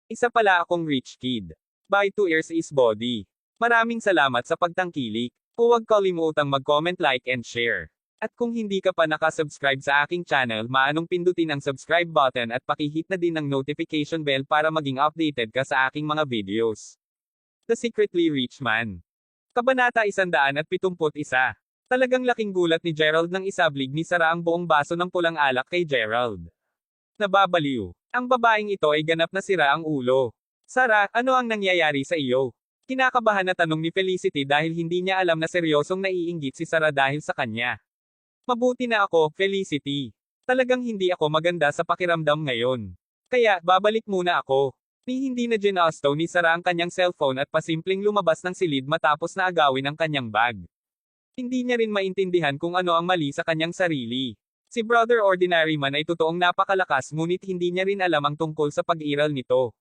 Isa pala akong rich kid. By 2 years is body. Maraming salamat sa pagtangkilik. Huwag kalimutang mag-comment, like and share. At kung hindi ka pa nakasubscribe sa aking channel, maanong pindutin ang subscribe button at pakihit na din ang notification bell para maging updated ka sa aking mga videos. The Secretly Rich Man. Kabanata 171. Talagang laking gulat ni Gerald nang isablig ni Sarah ang buong baso ng pulang alak kay Gerald. Nababaliw. Ang babaeng ito ay ganap na sira ang ulo. Sarah, ano ang nangyayari sa iyo? Kinakabahan na tanong ni Felicity dahil hindi niya alam na seryosong naiinggit si Sarah dahil sa kanya. Mabuti na ako, Felicity. Talagang hindi ako maganda sa pakiramdam ngayon. Kaya, babalik muna ako. Hindi na ginasto ni Sarah ang kanyang cellphone at pasimpleng lumabas ng silid matapos na agawin ang kanyang bag. Hindi niya rin maintindihan kung ano ang mali sa kanyang sarili. Si Brother Ordinary Man ay totoong napakalakas ngunit hindi niya rin alam ang tungkol sa pag-iral nito.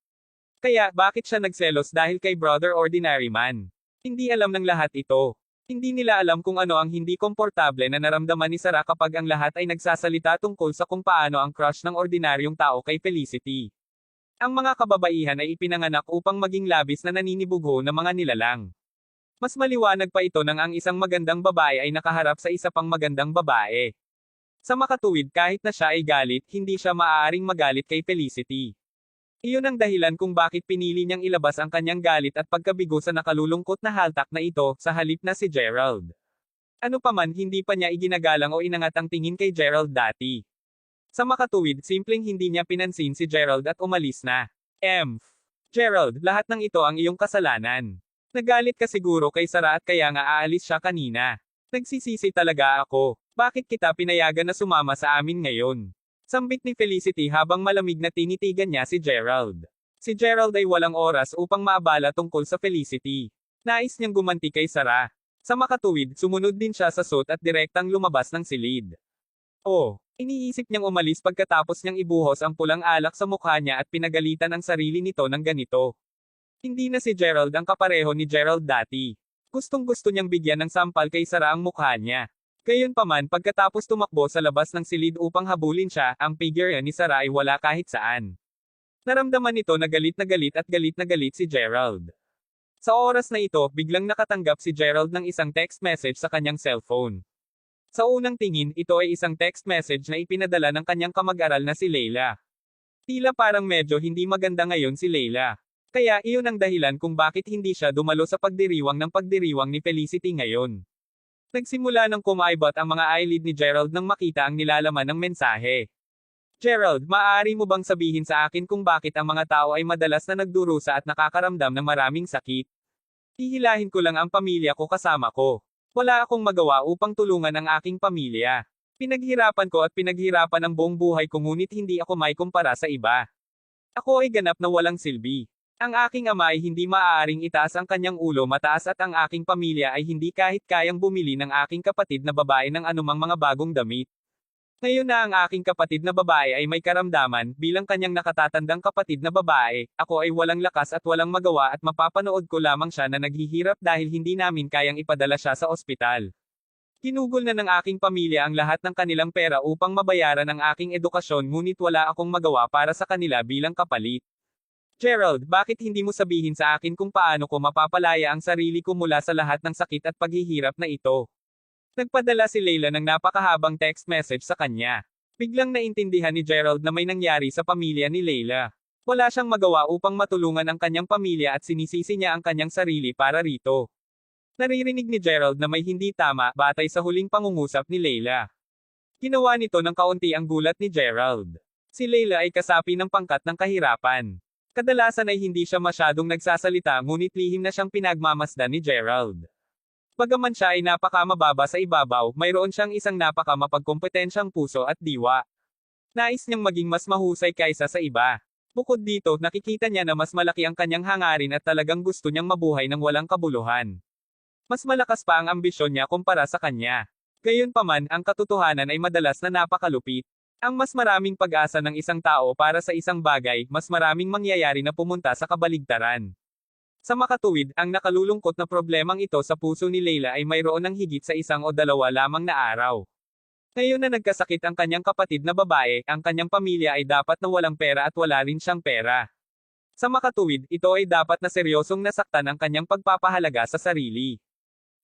Kaya, bakit siya nagselos dahil kay Brother Ordinary Man? Hindi alam ng lahat ito. Hindi nila alam kung ano ang hindi komportable na naramdaman ni Sarah kapag ang lahat ay nagsasalita tungkol sa kung paano ang crush ng ordinaryong tao kay Felicity. Ang mga kababaihan ay ipinanganak upang maging labis na naninibugho ng mga nilalang. Mas maliwanag pa ito nang ang isang magandang babae ay nakaharap sa isa pang magandang babae. Sa makatuwid, kahit na siya ay galit, hindi siya maaaring magalit kay Felicity. Iyon ang dahilan kung bakit pinili niyang ilabas ang kanyang galit at pagkabigo sa nakalulungkot na haltak na ito, sa halip na si Gerald. Ano paman, hindi pa niya iginagalang o inangat ang tingin kay Gerald dati. Sa makatuwid, simpleng hindi niya pinansin si Gerald at umalis na. Gerald, lahat ng ito ang iyong kasalanan. Nagalit ka siguro kay Sarah at kaya nga aalis siya kanina. Nagsisisi talaga ako. Bakit kita pinayagan na sumama sa amin ngayon? Sambit ni Felicity habang malamig na tinitigan niya si Gerald. Si Gerald ay walang oras upang maabala tungkol sa Felicity. Nais niyang gumanti kay Sarah. Sa makatuwid, sumunod din siya sa suit at direktang lumabas ng silid. Iniisip niyang umalis pagkatapos niyang ibuhos ang pulang alak sa mukha niya at pinagalitan ang sarili nito ng ganito. Hindi na si Gerald ang kapareho ni Gerald dati. Gustong-gusto niyang bigyan ng sampal kay Sarah ang mukha niya. Gayunpaman, pagkatapos tumakbo sa labas ng silid upang habulin siya, ang figure ni Sarah ay wala kahit saan. Naramdaman nito na galit na galit si Gerald. Sa oras na ito, biglang nakatanggap si Gerald ng isang text message sa kanyang cellphone. Sa unang tingin, ito ay isang text message na ipinadala ng kanyang kamag-aral na si Leila. Tila parang medyo hindi maganda ngayon si Leila. Kaya iyon ang dahilan kung bakit hindi siya dumalo sa pagdiriwang ni Felicity ngayon. Nagsimula ng kumaibot ang mga eyelid ni Gerald nang makita ang nilalaman ng mensahe. Gerald, maaari mo bang sabihin sa akin kung bakit ang mga tao ay madalas na nagdurusa at nakakaramdam ng maraming sakit? Hihilahin ko lang ang pamilya ko kasama ko. Wala akong magawa upang tulungan ang aking pamilya. Pinaghirapan ko at pinaghirapan ang buong buhay ko ngunit hindi ako may kumpara sa iba. Ako ay ganap na walang silbi. Ang aking ama ay hindi maaaring itaas ang kanyang ulo mataas at ang aking pamilya ay hindi kahit kayang bumili ng aking kapatid na babae ng anumang mga bagong damit. Ngayon na ang aking kapatid na babae ay may karamdaman, bilang kanyang nakatatandang kapatid na babae, ako ay walang lakas at walang magawa at mapapanood ko lamang siya na naghihirap dahil hindi namin kayang ipadala siya sa ospital. Ginugol na ng aking pamilya ang lahat ng kanilang pera upang mabayaran ang aking edukasyon ngunit wala akong magawa para sa kanila bilang kapalit. Gerald, bakit hindi mo sabihin sa akin kung paano ko mapapalaya ang sarili ko mula sa lahat ng sakit at paghihirap na ito? Nagpadala si Leila ng napakahabang text message sa kanya. Biglang naintindihan ni Gerald na may nangyari sa pamilya ni Leila. Wala siyang magawa upang matulungan ang kanyang pamilya at sinisisi niya ang kanyang sarili para rito. Naririnig ni Gerald na may hindi tama batay sa huling pangungusap ni Leila. Ginawa nito ng kaunti ang gulat ni Gerald. Si Leila ay kasapi ng pangkat ng kahirapan. Kadalasan ay hindi siya masyadong nagsasalita ngunit lihim na siyang pinagmamasdan ni Gerald. Bagaman siya ay napakamababa sa ibabaw, mayroon siyang isang napakamapagkompetensyang puso at diwa. Nais niyang maging mas mahusay kaysa sa iba. Bukod dito, nakikita niya na mas malaki ang kanyang hangarin at talagang gusto niyang mabuhay ng walang kabuluhan. Mas malakas pa ang ambisyon niya kumpara sa kanya. Gayunpaman, ang katotohanan ay madalas na napakalupit. Ang mas maraming pag-asa ng isang tao para sa isang bagay, mas maraming mangyayari na pumunta sa kabaligtaran. Sa makatuwid, ang nakalulungkot na problemang ito sa puso ni Leila ay mayroon ng higit sa isang o dalawa lamang na araw. Ngayon na nagkasakit ang kanyang kapatid na babae, ang kanyang pamilya ay dapat na walang pera at wala rin siyang pera. Sa makatuwid, ito ay dapat na seryosong nasaktan ang kanyang pagpapahalaga sa sarili.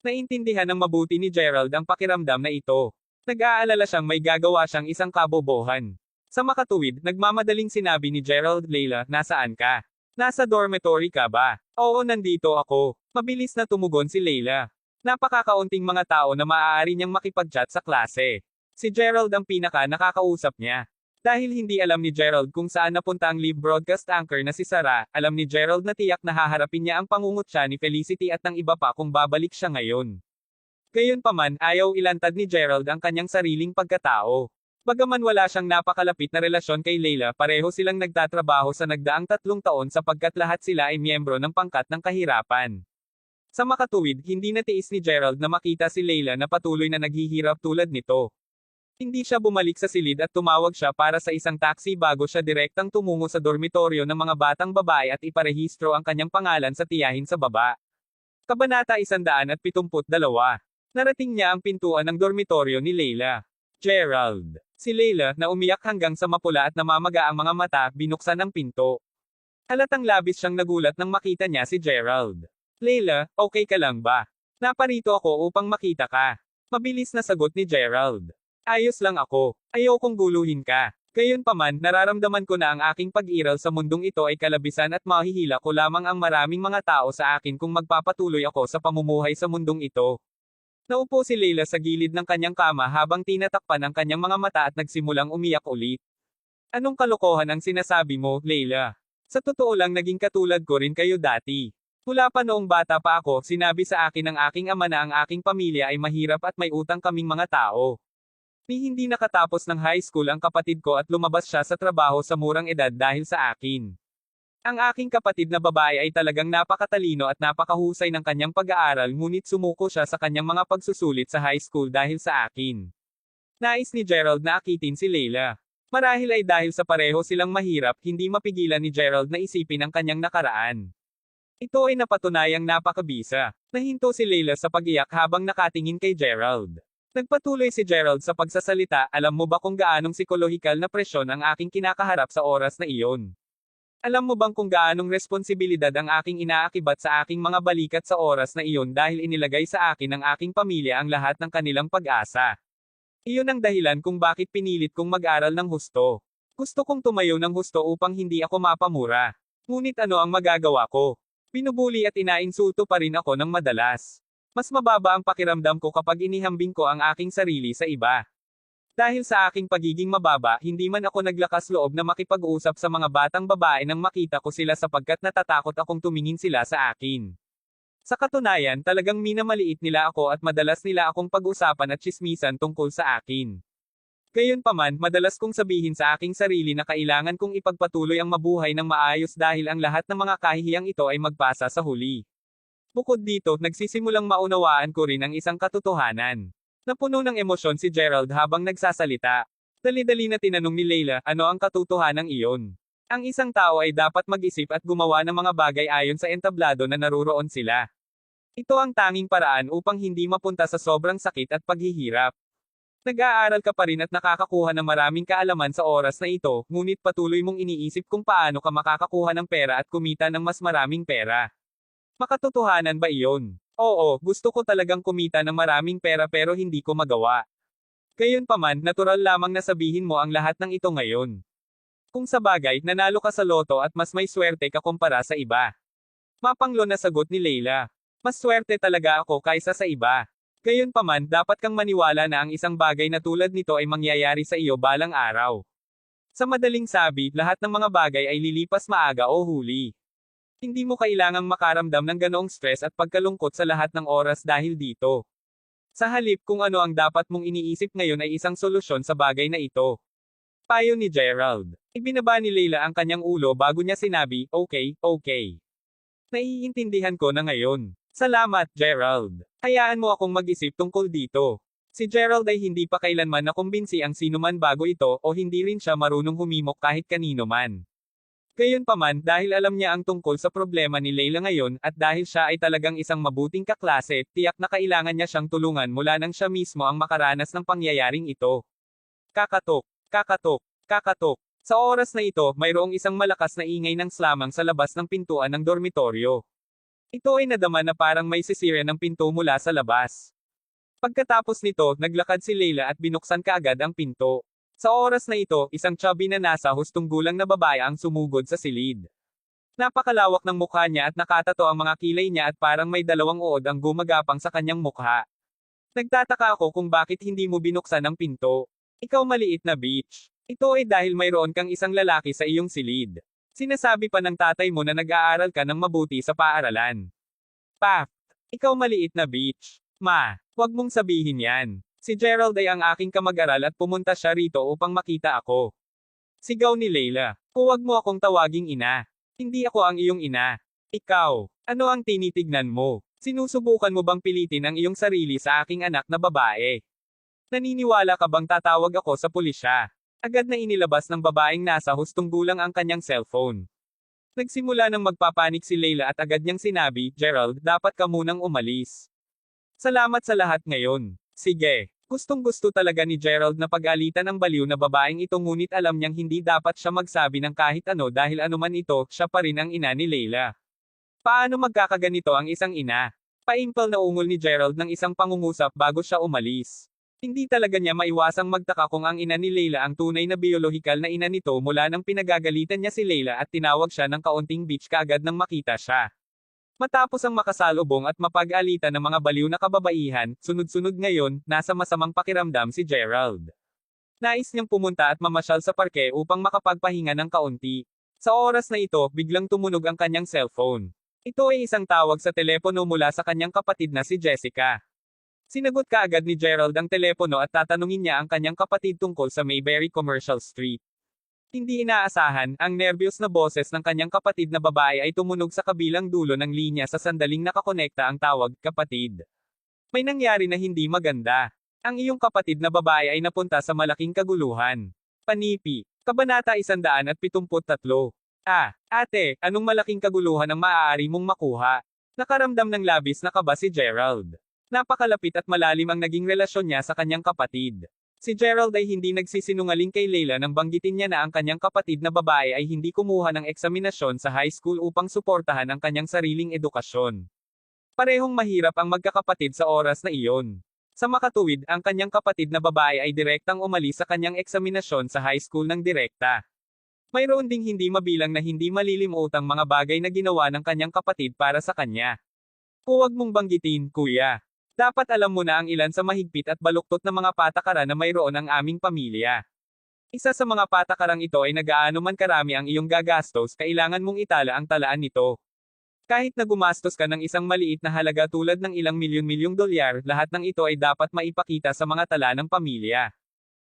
Naintindihan ng mabuti ni Gerald ang pakiramdam na ito. Nag-aalala siyang may gagawa siyang isang kabobohan. Sa makatuwid, nagmamadaling sinabi ni Gerald, Layla, nasaan ka? Nasa dormitory ka ba? Oo, nandito ako. Mabilis na tumugon si Layla. Napakakaunting mga tao na maaari niyang makipag-chat sa klase. Si Gerald ang pinaka nakakausap niya. Dahil hindi alam ni Gerald kung saan napunta ang live broadcast anchor na si Sarah, alam ni Gerald na tiyak na haharapin niya ang pangungutya ni Felicity at ng iba pa kung babalik siya ngayon. Gayunpaman, ayaw ilantad ni Gerald ang kanyang sariling pagkatao. Bagaman wala siyang napakalapit na relasyon kay Layla, pareho silang nagtatrabaho sa nagdaang 3 taon sapagkat lahat sila ay miyembro ng pangkat ng kahirapan. Sa makatuwid, hindi natiis ni Gerald na makita si Layla na patuloy na naghihirap tulad nito. Hindi siya bumalik sa silid at tumawag siya para sa isang taxi bago siya direktang tumungo sa dormitoryo ng mga batang babae at iparehistro ang kanyang pangalan sa tiyahin sa baba. Kabanata 172. Narating niya ang pintuan ng dormitoryo ni Layla. Gerald. Si Layla, na umiyak hanggang sa mapula at namamaga ang mga mata, binuksan ang pinto. Halatang labis siyang nagulat nang makita niya si Gerald. Layla, okay ka lang ba? Naparito ako upang makita ka. Mabilis na sagot ni Gerald. Ayos lang ako. Ayokong guluhin ka. Gayunpaman, nararamdaman ko na ang aking pag-iral sa mundong ito ay kalabisan at mahihila ko lamang ang maraming mga tao sa akin kung magpapatuloy ako sa pamumuhay sa mundong ito. Naupo si Layla sa gilid ng kanyang kama habang tinatakpan ang kanyang mga mata at nagsimulang umiyak ulit. Anong kalokohan ang sinasabi mo, Layla? Sa totoo lang naging katulad ko rin kayo dati. Mula pa noong bata pa ako, sinabi sa akin ng aking ama na ang aking pamilya ay mahirap at may utang kaming mga tao. Ni hindi nakatapos ng high school ang kapatid ko at lumabas siya sa trabaho sa murang edad dahil sa akin. Ang aking kapatid na babae ay talagang napakatalino at napakahusay ng kanyang pag-aaral ngunit sumuko siya sa kanyang mga pagsusulit sa high school dahil sa akin. Nais ni Gerald na akitin si Layla. Marahil ay dahil sa pareho silang mahirap, hindi mapigilan ni Gerald na isipin ang kanyang nakaraan. Ito ay napatunayang napakabisa. Nahinto si Layla sa pag-iyak habang nakatingin kay Gerald. Nagpatuloy si Gerald sa pagsasalita, alam mo ba kung gaanong psikolohikal na presyon ang aking kinakaharap sa oras na iyon? Alam mo bang kung gaanong responsibilidad ang aking inaakibat sa aking mga balikat sa oras na iyon dahil inilagay sa akin ng aking pamilya ang lahat ng kanilang pag-asa? Iyon ang dahilan kung bakit pinilit kong mag-aral ng husto. Gusto kong tumayo ng husto upang hindi ako mapamura. Ngunit ano ang magagawa ko? Pinubuli at inainsulto pa rin ako ng madalas. Mas mababa ang pakiramdam ko kapag inihambing ko ang aking sarili sa iba. Dahil sa aking pagiging mababa, hindi man ako naglakas loob na makipag-usap sa mga batang babae nang makita ko sila sapagkat natatakot akong tumingin sila sa akin. Sa katunayan, talagang minamaliit nila ako at madalas nila akong pag-usapan at tsismisan tungkol sa akin. Gayunpaman, madalas kong sabihin sa aking sarili na kailangan kong ipagpatuloy ang mabuhay ng maayos dahil ang lahat ng mga kahihiyang ito ay magpasa sa huli. Bukod dito, nagsisimulang maunawaan ko rin ang isang katotohanan. Napuno ng emosyon si Gerald habang nagsasalita. Dali-dali na tinanong ni Layla, ano ang katotohanan iyon? Ang isang tao ay dapat mag-isip at gumawa ng mga bagay ayon sa entablado na naruroon sila. Ito ang tanging paraan upang hindi mapunta sa sobrang sakit at paghihirap. Nag-aaral ka pa rin at nakakakuha ng maraming kaalaman sa oras na ito, ngunit patuloy mong iniisip kung paano ka makakakuha ng pera at kumita ng mas maraming pera. Makatotohanan ba iyon? Oo, gusto ko talagang kumita ng maraming pera pero hindi ko magawa. Gayunpaman, natural lamang na sabihin mo ang lahat ng ito ngayon. Kung sa bagay, nanalo ka sa loto at mas may swerte ka kumpara sa iba. Mapanglo na sagot ni Layla. Mas swerte talaga ako kaysa sa iba. Gayunpaman, dapat kang maniwala na ang isang bagay na tulad nito ay mangyayari sa iyo balang araw. Sa madaling sabi, lahat ng mga bagay ay lilipas maaga o huli. Hindi mo kailangang makaramdam ng ganoong stress at pagkalungkot sa lahat ng oras dahil dito. Sa halip kung ano ang dapat mong iniisip ngayon ay isang solusyon sa bagay na ito. Payo ni Gerald. Ibinaba ni Layla ang kanyang ulo bago niya sinabi, okay. Naiintindihan ko na ngayon. Salamat, Gerald. Hayaan mo akong mag-isip tungkol dito. Si Gerald ay hindi pa kailanman nakumbinsi ang sinuman bago ito o hindi rin siya marunong humimok kahit kanino man. Gayunpaman, dahil alam niya ang tungkol sa problema ni Layla ngayon, at dahil siya ay talagang isang mabuting kaklase, tiyak na kailangan niya siyang tulungan mula nang siya mismo ang makaranas ng pangyayaring ito. Kakatok. Sa oras na ito, mayroong isang malakas na ingay ng slamang sa labas ng pintuan ng dormitoryo. Ito ay nadama na parang may sisira ng pinto mula sa labas. Pagkatapos nito, naglakad si Leila at binuksan kaagad ang pinto. Sa oras na ito, isang chubby na nasa hustong gulang na babae ang sumugod sa silid. Napakalawak ng mukha niya at nakatato ang mga kilay niya at parang may dalawang uod ang gumagapang sa kanyang mukha. Nagtataka ako kung bakit hindi mo binuksan ang pinto. Ikaw maliit na bitch. Ito ay dahil mayroon kang isang lalaki sa iyong silid. Sinasabi pa ng tatay mo na nag-aaral ka ng mabuti sa paaralan. Pa! Ikaw maliit na bitch. Ma, wag mong sabihin yan. Si Gerald ay ang aking kamag-aral at pumunta siya rito upang makita ako. Sigaw ni Leila. Huwag mo akong tawaging ina. Hindi ako ang iyong ina. Ikaw, ano ang tinitignan mo? Sinusubukan mo bang pilitin ang iyong sarili sa aking anak na babae? Naniniwala ka bang tatawag ako sa pulisya? Agad na inilabas ng babaeng nasa hustong gulang ang kanyang cellphone. Nagsimula ng magpapanik si Leila at agad niyang sinabi, Gerald, dapat ka munang umalis. Salamat sa lahat ngayon. Sige. Gustong-gusto talaga ni Gerald na pag-alitan ang baliw na babaeng ito ngunit alam niyang hindi dapat siya magsabi ng kahit ano dahil anuman ito, siya pa rin ang ina ni Leila. Paano magkakaganito ang isang ina? Paimpal na ungol ni Gerald ng isang pangungusap bago siya umalis. Hindi talaga niya maiwasang magtaka kung ang ina ni Leila ang tunay na biolohikal na ina nito mula nang pinagagalitan niya si Leila at tinawag siya ng kaunting bitch kaagad nang makita siya. Matapos ang makasalubong at mapag-alitan ng mga baliw na kababaihan, sunod-sunod ngayon, nasa masamang pakiramdam si Gerald. Nais niyang pumunta at mamasyal sa parke upang makapagpahinga ng kaunti. Sa oras na ito, biglang tumunog ang kanyang cellphone. Ito ay isang tawag sa telepono mula sa kanyang kapatid na si Jessica. Sinagot kaagad ni Gerald ang telepono at tatanungin niya ang kanyang kapatid tungkol sa Mayberry Commercial Street. Hindi inaasahan, ang nerbiyos na boses ng kanyang kapatid na babae ay tumunog sa kabilang dulo ng linya sa sandaling nakakonekta ang tawag, kapatid. May nangyari na hindi maganda. Ang iyong kapatid na babae ay napunta sa malaking kaguluhan. Panipi. Kabanata 173. Ate, anong malaking kaguluhan ang maaari mong makuha? Nakaramdam ng labis na kaba si Gerald. Napakalapit at malalim ang naging relasyon niya sa kanyang kapatid. Si Gerald ay hindi nagsisinungaling kay Leila nang banggitin niya na ang kanyang kapatid na babae ay hindi kumuha ng eksaminasyon sa high school upang suportahan ang kanyang sariling edukasyon. Parehong mahirap ang magkakapatid sa oras na iyon. Sa makatuwid, ang kanyang kapatid na babae ay direktang umalis sa kanyang eksaminasyon sa high school ng direkta. Mayroon ding hindi mabilang na hindi malilimutang mga bagay na ginawa ng kanyang kapatid para sa kanya. Huwag mong banggitin, kuya. Dapat alam mo na ang ilan sa mahigpit at baluktot na mga patakaran na mayroon ang aming pamilya. Isa sa mga patakarang ito ay nagaano man karami ang iyong gagastos, kailangan mong itala ang talaan nito. Kahit na gumastos ka ng isang maliit na halaga tulad ng ilang milyon-milyong dolyar, lahat ng ito ay dapat maipakita sa mga tala ng pamilya.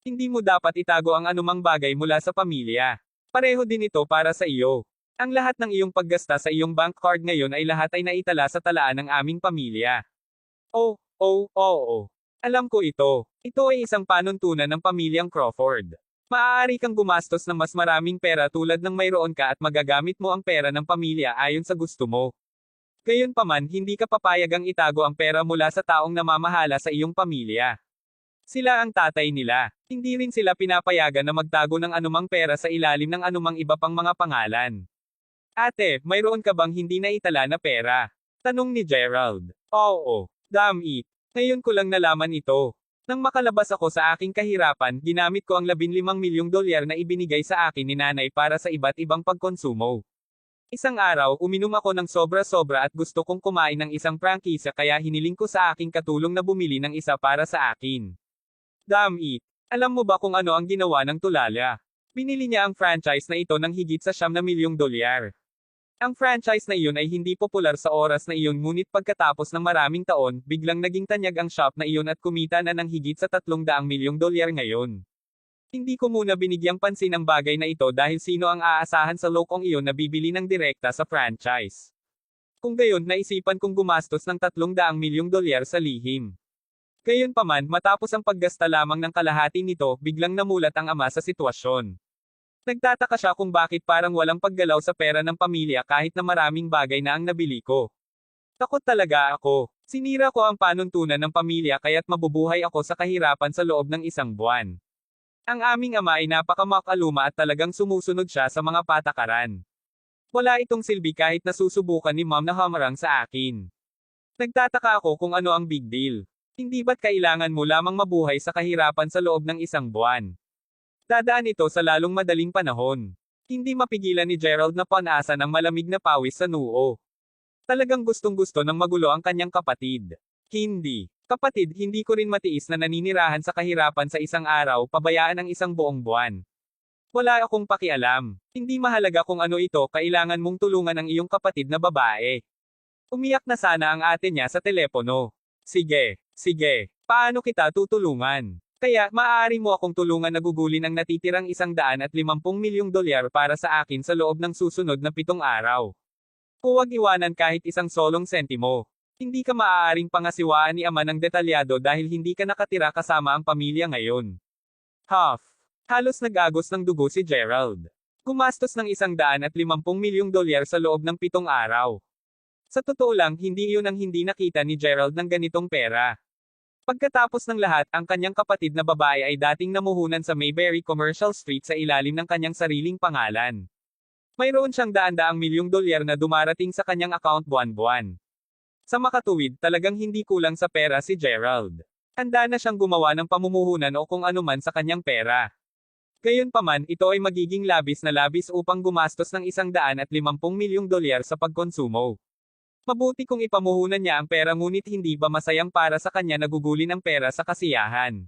Hindi mo dapat itago ang anumang bagay mula sa pamilya. Pareho din ito para sa iyo. Ang lahat ng iyong paggasta sa iyong bank card ngayon ay lahat ay naitala sa talaan ng aming pamilya. Oo. Alam ko ito. Ito ay isang panuntunan ng pamilyang Crawford. Maaari kang gumastos ng mas maraming pera tulad ng mayroon ka at magagamit mo ang pera ng pamilya ayon sa gusto mo. Gayunpaman, hindi ka papayagang itago ang pera mula sa taong namamahala sa iyong pamilya. Sila ang tatay nila. Hindi rin sila pinapayagan na magtago ng anumang pera sa ilalim ng anumang iba pang mga pangalan. Ate, mayroon ka bang hindi naitala na pera? Tanong ni Gerald. Oo. Damn it. Ngayon ko lang nalaman ito. Nang makalabas ako sa aking kahirapan, ginamit ko ang 15 milyong dolyar na ibinigay sa akin ni nanay para sa iba't ibang pagkonsumo. Isang araw, uminom ako ng sobra-sobra at gusto kong kumain ng isang prangkisa kaya hiniling ko sa aking katulong na bumili ng isa para sa akin. Damn it. Alam mo ba kung ano ang ginawa ng tulala? Binili niya ang franchise na ito ng higit sa 9 milyong dolyar. Ang franchise na iyon ay hindi popular sa oras na iyon ngunit pagkatapos ng maraming taon, biglang naging tanyag ang shop na iyon at kumita na ng higit sa 300 milyong dolyar ngayon. Hindi ko muna binigyang pansin ang bagay na ito dahil sino ang aasahan sa lokong iyon na bibili ng direkta sa franchise. Kung gayon, naisipan kong gumastos ng 300 milyong dolyar sa lihim. Gayunpaman, matapos ang paggasta lamang ng kalahati nito, biglang namulat ang ama sa sitwasyon. Nagtataka siya kung bakit parang walang paggalaw sa pera ng pamilya kahit na maraming bagay na ang nabili ko. Takot talaga ako. Sinira ko ang panuntunan ng pamilya kaya't mabubuhay ako sa kahirapan sa loob ng 1 buwan. Ang aming ama ay napakamakaluma at talagang sumusunod siya sa mga patakaran. Wala itong silbi kahit nasusubukan ni ma'am na hamarang sa akin. Nagtataka ako kung ano ang big deal. Hindi ba't kailangan mo lamang mabuhay sa kahirapan sa loob ng isang buwan? Dadaan ito sa lalong madaling panahon. Hindi mapigilan ni Gerald na panasan ang malamig na pawis sa noo. Talagang gustong-gusto ng magulo ang kanyang kapatid. Hindi. Kapatid, hindi ko rin matiis na naninirahan sa kahirapan sa isang araw, pabayaan ang isang buong buwan. Wala akong pakialam. Hindi mahalaga kung ano ito, kailangan mong tulungan ang iyong kapatid na babae. Umiyak na sana ang ate niya sa telepono. Sige, sige, paano kita tutulungan? Kaya, maaari mo akong tulungan na gugulin ang natitirang $150 milyong para sa akin sa loob ng susunod na 7 araw. Huwag iwanan kahit isang solong sentimo. Hindi ka maaaring pangasiwaan ni ama ng detalyado dahil hindi ka nakatira kasama ang pamilya ngayon. Huff. Halos nag-agos ng dugo si Gerald. Gumastos ng $150 milyong sa loob ng 7 araw. Sa totoo lang, hindi iyon ang hindi nakita ni Gerald ng ganitong pera. Pagkatapos ng lahat, ang kanyang kapatid na babae ay dating namuhunan sa Mayberry Commercial Street sa ilalim ng kanyang sariling pangalan. Mayroon siyang $100 milyong na dumarating sa kanyang account buwan-buwan. Sa makatuwid, talagang hindi kulang sa pera si Gerald. Handa na siyang gumawa ng pamumuhunan o kung anuman sa kanyang pera. Gayunpaman, ito ay magiging labis na labis upang gumastos ng $150 milyong sa pagkonsumo. Mabuti kung ipamuhunan niya ang pera ngunit hindi ba masayang para sa kanya nagugulin ang pera sa kasiyahan.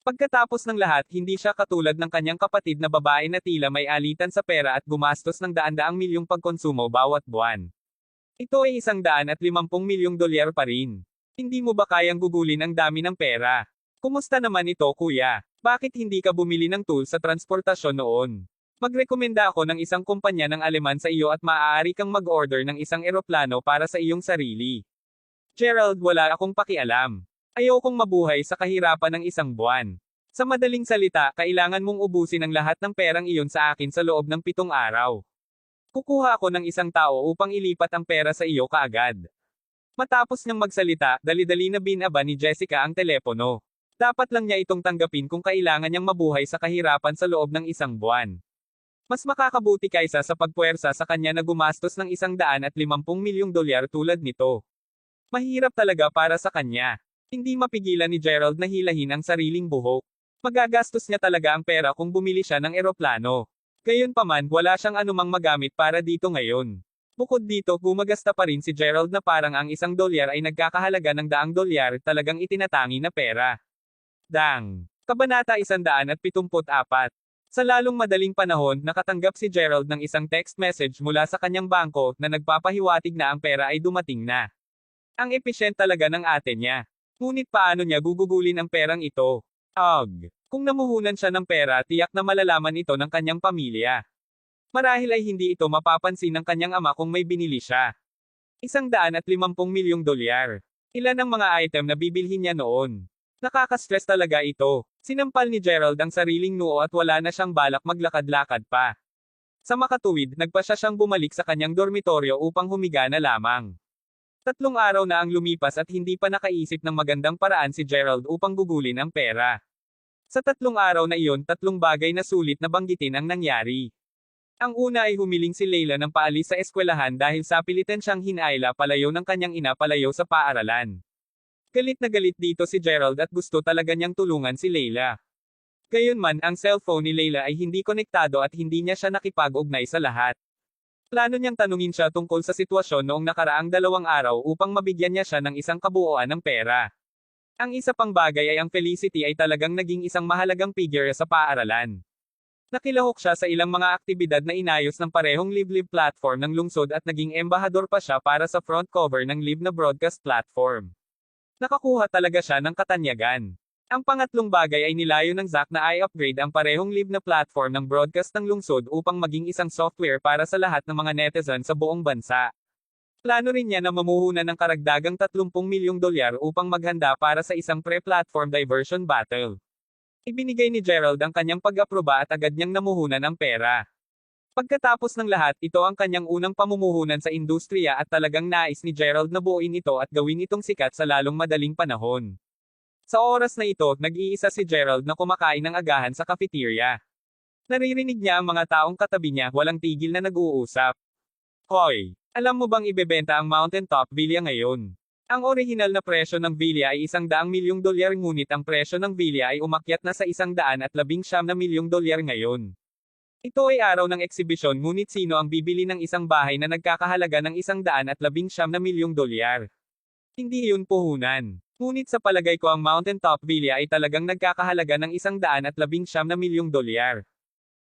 Pagkatapos ng lahat, hindi siya katulad ng kanyang kapatid na babae na tila may alitan sa pera at gumastos ng $100 milyong pagkonsumo bawat buwan. Ito ay $150 milyong pa rin. Hindi mo ba kayang gugulin ang dami ng pera? Kumusta naman ito, kuya? Bakit hindi ka bumili ng tool sa transportasyon noon? Magrekomenda ako ng isang kumpanya ng Aleman sa iyo at maaari kang mag-order ng isang eroplano para sa iyong sarili. Gerald, wala akong pakialam. Ayokong mabuhay sa kahirapan ng isang buwan. Sa madaling salita, kailangan mong ubusin ang lahat ng perang iyon sa akin sa loob ng 7 araw. Kukuha ako ng isang tao upang ilipat ang pera sa iyo kaagad. Matapos niyang magsalita, dali-dali na binaba ni Jessica ang telepono. Dapat lang niya itong tanggapin kung kailangan niyang mabuhay sa kahirapan sa loob ng isang buwan. Mas makakabuti kaysa sa pagpuwersa sa kanya na gumastos ng $150 milyong tulad nito. Mahirap talaga para sa kanya. Hindi mapigilan ni Gerald na hilahin ang sariling buhok. Magagastos niya talaga ang pera kung bumili siya ng eroplano. Gayunpaman, wala siyang anumang magamit para dito ngayon. Bukod dito, gumagasta pa rin si Gerald na parang ang $1 ay nagkakahalaga ng $100, talagang itinatangi na pera. Dang. Kabanata 174. Sa lalong madaling panahon, nakatanggap si Gerald ng isang text message mula sa kanyang bangko na nagpapahiwatig na ang pera ay dumating na. Ang efficient talaga ng ate niya. Ngunit paano niya gugugulin ang perang ito? Kung namuhunan siya ng pera, tiyak na malalaman ito ng kanyang pamilya. Marahil ay hindi ito mapapansin ng kanyang ama kung may binili siya. $150 milyong. Ilan ang mga item na bibilhin niya noon? Nakaka-stress talaga ito. Sinampal ni Gerald ang sariling noo at wala na siyang balak maglakad-lakad pa. Sa makatuwid, nagpasya siyang bumalik sa kanyang dormitoryo upang humiga na lamang. 3 araw na ang lumipas at hindi pa nakaisip ng magandang paraan si Gerald upang gugulin ang pera. Sa 3 araw na iyon, 3 bagay na sulit na banggitin ang nangyari. Ang una ay humiling si Leila ng paalis sa eskwelahan dahil sa pilitan siyang hinayla palayo ng kanyang ina palayo sa paaralan. Galit na galit dito si Gerald at gusto talaga niyang tulungan si Leila. Gayunman, ang cellphone ni Leila ay hindi konektado at hindi niya siya nakipag-ugnay sa lahat. Plano niyang tanungin siya tungkol sa sitwasyon noong nakaraang 2 araw upang mabigyan niya siya ng isang kabuuan ng pera. Ang isa pang bagay ay ang Felicity ay talagang naging isang mahalagang figure sa paaralan. Nakilahok siya sa ilang mga aktibidad na inayos ng parehong live platform ng lungsod at naging embahador pa siya para sa front cover ng live na broadcast platform. Nakakuha talaga siya ng katanyagan. Ang pangatlong bagay ay nilayo ng Zack na i-upgrade ang parehong live na platform ng broadcast ng lungsod upang maging isang software para sa lahat ng mga netizen sa buong bansa. Plano rin niya na mamuhunan ng karagdagang $30 milyong upang maghanda para sa isang pre-platform diversion battle. Ibinigay ni Gerald ang kanyang pag-aproba at agad niyang namuhunan ang pera. Pagkatapos ng lahat, ito ang kanyang unang pamumuhunan sa industriya at talagang nais ni Gerald na buuin ito at gawin itong sikat sa lalong madaling panahon. Sa oras na ito, nag-iisa si Gerald na kumakain ng agahan sa cafeteria. Naririnig niya ang mga taong katabi niya, walang tigil na nag-uusap. Hoy! Alam mo bang ibebenta ang Mountaintop Villa ngayon? Ang orihinal na presyo ng villa ay $100 milyong ngunit ang presyo ng villa ay umakyat na sa $119 milyong ngayon. Ito ay araw ng eksibisyon ngunit sino ang bibili ng isang bahay na nagkakahalaga ng $119 milyong? Hindi iyon puhunan. Ngunit sa palagay ko ang Mountaintop Villa ay talagang nagkakahalaga ng $119 milyong.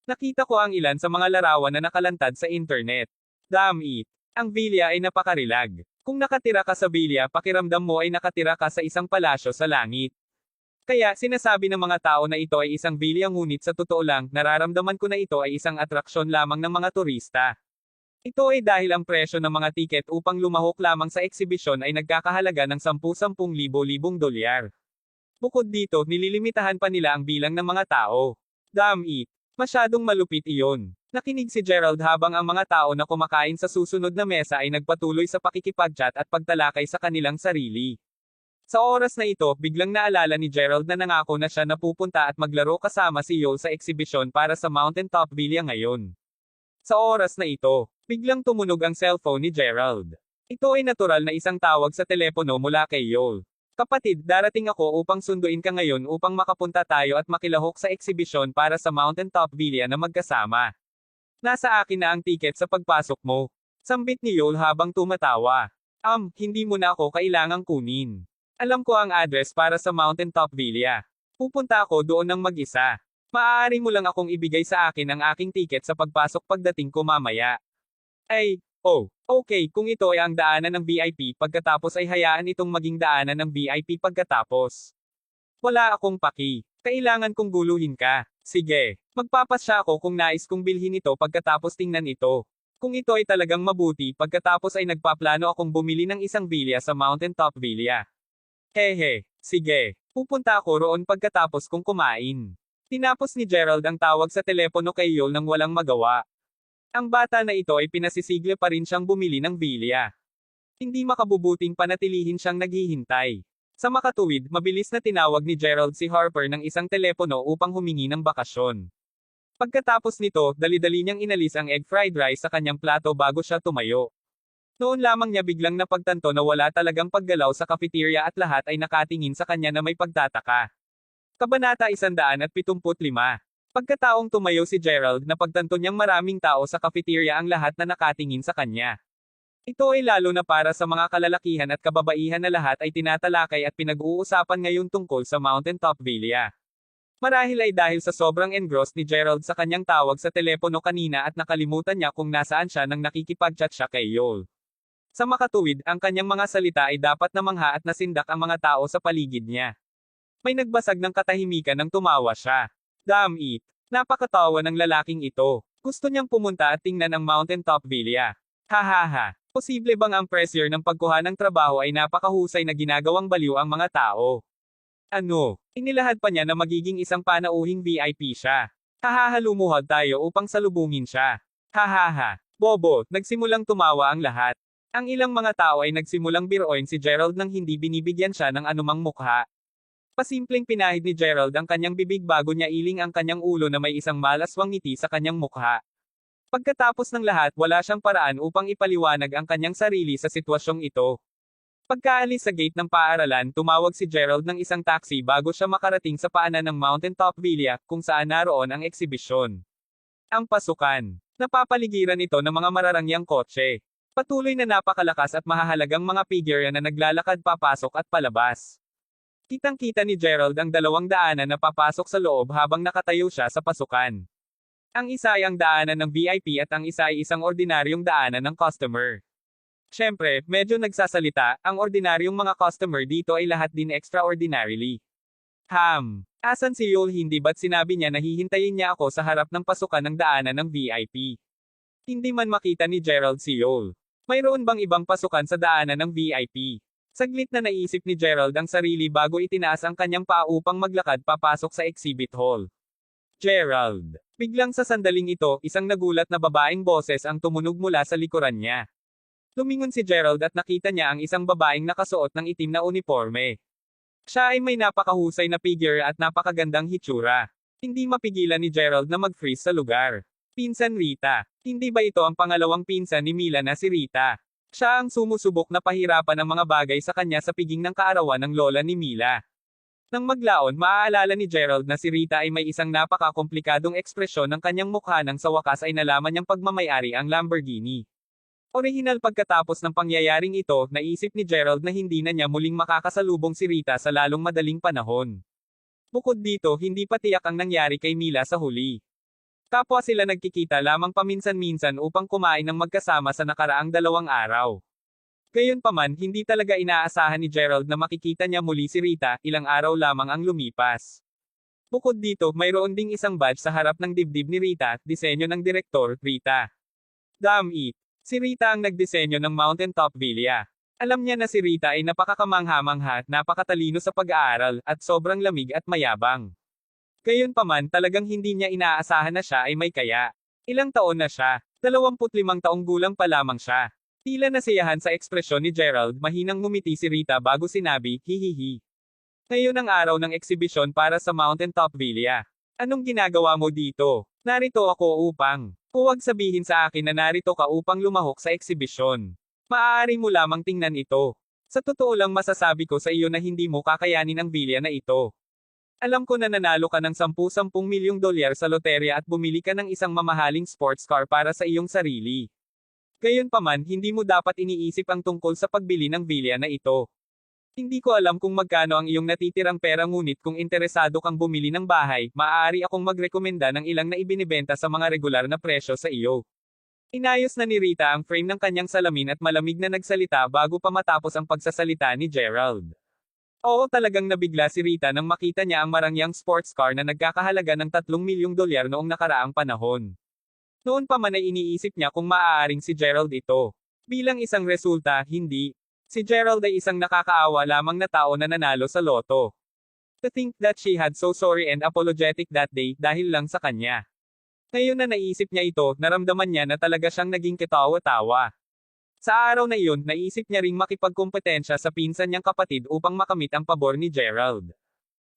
Nakita ko ang ilan sa mga larawan na nakalantad sa internet. Damn it! Ang villa ay napakarilag. Kung nakatira ka sa villa, pakiramdam mo ay nakatira ka sa isang palasyo sa langit. Kaya, sinasabi ng mga tao na ito ay isang villa ngunit sa totoo lang, nararamdaman ko na ito ay isang atraksyon lamang ng mga turista. Ito ay dahil ang presyo ng mga tiket upang lumahok lamang sa eksibisyon ay nagkakahalaga ng $10,000 dolyar. Bukod dito, nililimitahan pa nila ang bilang ng mga tao. Damn it! Masyadong malupit iyon. Nakinig si Gerald habang ang mga tao na kumakain sa susunod na mesa ay nagpatuloy sa pakikipag-chat at pagtalakay sa kanilang sarili. Sa oras na ito, biglang naalala ni Gerald na nangako na siya na pupunta at maglaro kasama si Yol sa eksibisyon para sa Mountaintop Villa ngayon. Sa oras na ito, biglang tumunog ang cellphone ni Gerald. Ito ay natural na isang tawag sa telepono mula kay Yol. Kapatid, darating ako upang sunduin ka ngayon upang makapunta tayo at makilahok sa eksibisyon para sa Mountaintop Villa na magkasama. Nasa akin na ang tiket sa pagpasok mo. Sambit ni Yol habang tumatawa. Hindi mo na ako kailangang kunin. Alam ko ang address para sa Mountaintop Villa. Pupunta ako doon ng mag-isa. Maaari mo lang akong ibigay sa akin ang aking tiket sa pagpasok pagdating ko mamaya. Okay, kung ito ay ang daanan ng VIP pagkatapos ay hayaan itong maging daanan ng VIP pagkatapos. Wala akong paki. Kailangan kong guluhin ka. Sige, magpapasya ako kung nais kong bilhin ito pagkatapos tingnan ito. Kung ito ay talagang mabuti pagkatapos ay nagpaplano akong bumili ng isang villa sa Mountaintop Villa. Hehe, sige, pupunta ako roon pagkatapos kong kumain. Tinapos ni Gerald ang tawag sa telepono kay Yol nang walang magawa. Ang bata na ito ay pinasisigla pa rin siyang bumili ng villa. Hindi makabubuting panatilihin siyang naghihintay. Sa makatuwid, mabilis na tinawag ni Gerald si Harper ng isang telepono upang humingi ng bakasyon. Pagkatapos nito, dali-dali niyang inalis ang egg fried rice sa kanyang plato bago siya tumayo. Noon lamang niya biglang napagtanto na wala talagang paggalaw sa cafeteria at lahat ay nakatingin sa kanya na may pagtataka. Kabanata 175. Pagkataong tumayo si Gerald, napagtanto niyang maraming tao sa cafeteria ang lahat na nakatingin sa kanya. Ito ay lalo na para sa mga kalalakihan at kababaihan na lahat ay tinatalakay at pinag-uusapan ngayon tungkol sa Mountaintop Villa. Marahil ay dahil sa sobrang engrossed ni Gerald sa kanyang tawag sa telepono kanina at nakalimutan niya kung nasaan siya nang nakikipag-chat siya kay Yol. Sa makatuwid, ang kanyang mga salita ay dapat namangha at nasindak ang mga tao sa paligid niya. May nagbasag ng katahimikan nang tumawa siya. Damn it! Napakatawa ng lalaking ito. Gusto niyang pumunta at tingnan ang Mountaintop Villa. Hahaha! Posible bang ang pressure ng pagkuha ng trabaho ay napakahusay na ginagawang baliw ang mga tao? Inilahad pa niya na magiging isang panauhing VIP siya. Hahaha, lumuhod tayo upang salubungin siya. Hahaha! Bobo, nagsimulang tumawa ang lahat. Ang ilang mga tao ay nagsimulang biruin si Gerald nang hindi binibigyan siya ng anumang mukha. Pasimpleng pinahid ni Gerald ang kanyang bibig bago niya iling ang kanyang ulo na may isang malaswang ngiti sa kanyang mukha. Pagkatapos ng lahat, wala siyang paraan upang ipaliwanag ang kanyang sarili sa sitwasyong ito. Pagkaalis sa gate ng paaralan, tumawag si Gerald ng isang taxi bago siya makarating sa paanan ng Mountaintop Villa, kung saan naroon ang eksibisyon. Ang pasukan. Napapaligiran ito ng mga mararangyang kotse. Patuloy na napakalakas at mahahalagang mga figure na naglalakad papasok at palabas. Kitang-kita ni Gerald ang dalawang daanan na papasok sa loob habang nakatayo siya sa pasukan. Ang isa ay ang daanan ng VIP at ang isa ay isang ordinaryong daanan ng customer. Siyempre, medyo nagsasalita, ang ordinaryong mga customer dito ay lahat din extraordinarily. Asan si Yol? Hindi ba't sinabi niya na hihintayin niya ako sa harap ng pasukan ng daanan ng VIP? Hindi man makita ni Gerald si Yol. Mayroon bang ibang pasukan sa daanan ng VIP? Saglit na naisip ni Gerald ang sarili bago itinaas ang kanyang paa upang maglakad papasok sa exhibit hall. Gerald! Biglang sa sandaling ito, isang nagulat na babaeng boses ang tumunog mula sa likuran niya. Lumingon si Gerald at nakita niya ang isang babaeng nakasuot ng itim na uniforme. Siya ay may napakahusay na figure at napakagandang hitsura. Hindi mapigilan ni Gerald na mag-freeze sa lugar. Pinsan Rita. Hindi ba ito ang pangalawang pinsan ni Mila na si Rita? Siya ang sumusubok na pahirapan ang mga bagay sa kanya sa piging ng kaarawan ng lola ni Mila. Nang maglaon, maaalala ni Gerald na si Rita ay may isang napaka-komplikadong ekspresyon ng kanyang mukha nang sa wakas ay nalaman niyang pagmamayari ang Lamborghini. Orihinal pagkatapos ng pangyayaring ito, naisip ni Gerald na hindi na niya muling makakasalubong si Rita sa lalong madaling panahon. Bukod dito, hindi pa tiyak ang nangyari kay Mila sa huli. Kapwa sila nagkikita lamang paminsan-minsan upang kumain ng magkasama sa nakaraang 2 araw. Gayunpaman, hindi talaga inaasahan ni Gerald na makikita niya muli si Rita, ilang araw lamang ang lumipas. Bukod dito, mayroon ding isang badge sa harap ng dibdib ni Rita, disenyo ng direktor, Rita. Damn it! Si Rita ang nagdisenyo ng Mountaintop Villa. Alam niya na si Rita ay napakakamangha-mangha, napakatalino sa pag-aaral, at sobrang lamig at mayabang. Gayunpaman, talagang hindi niya inaasahan na siya ay may kaya. Ilang taon na siya? 25 taong gulang pa lamang siya. Tila nasiyahan sa ekspresyon ni Gerald, mahinang ngumiti si Rita bago sinabi, hihihi. Ngayon ang araw ng eksibisyon para sa Mountaintop Villa. Anong ginagawa mo dito? Narito ako upang. Huwag sabihin sa akin na narito ka upang lumahok sa eksibisyon. Maaari mo lamang tingnan ito. Sa totoo lang masasabi ko sa iyo na hindi mo kakayanin ang villa na ito. Alam ko na nanalo ka ng 10 milyong dolyar sa loterya at bumili ka ng isang mamahaling sports car para sa iyong sarili. Gayunpaman, hindi mo dapat iniisip ang tungkol sa pagbili ng villa na ito. Hindi ko alam kung magkano ang iyong natitirang pera ngunit kung interesado kang bumili ng bahay, maaari akong magrekomenda ng ilang na ibinibenta sa mga regular na presyo sa iyo. Inayos na ni Rita ang frame ng kanyang salamin at malamig na nagsalita bago pa matapos ang pagsasalita ni Gerald. Oo, talagang nabigla si Rita nang makita niya ang marangyang sports car na nagkakahalaga ng 3 milyong dolyar noong nakaraang panahon. Noon pa man ay iniisip niya kung maaaring si Gerald ito. Bilang isang resulta, hindi. Si Gerald ay isang nakakaawa lamang na tao na nanalo sa loto. To think that she had so sorry and apologetic that day, dahil lang sa kanya. Ngayon na naisip niya ito, naramdaman niya na talaga siyang naging ketawa-tawa. Sa araw na iyon, naisip niya ring makipagkompetensya sa pinsan niyang kapatid upang makamit ang pabor ni Gerald.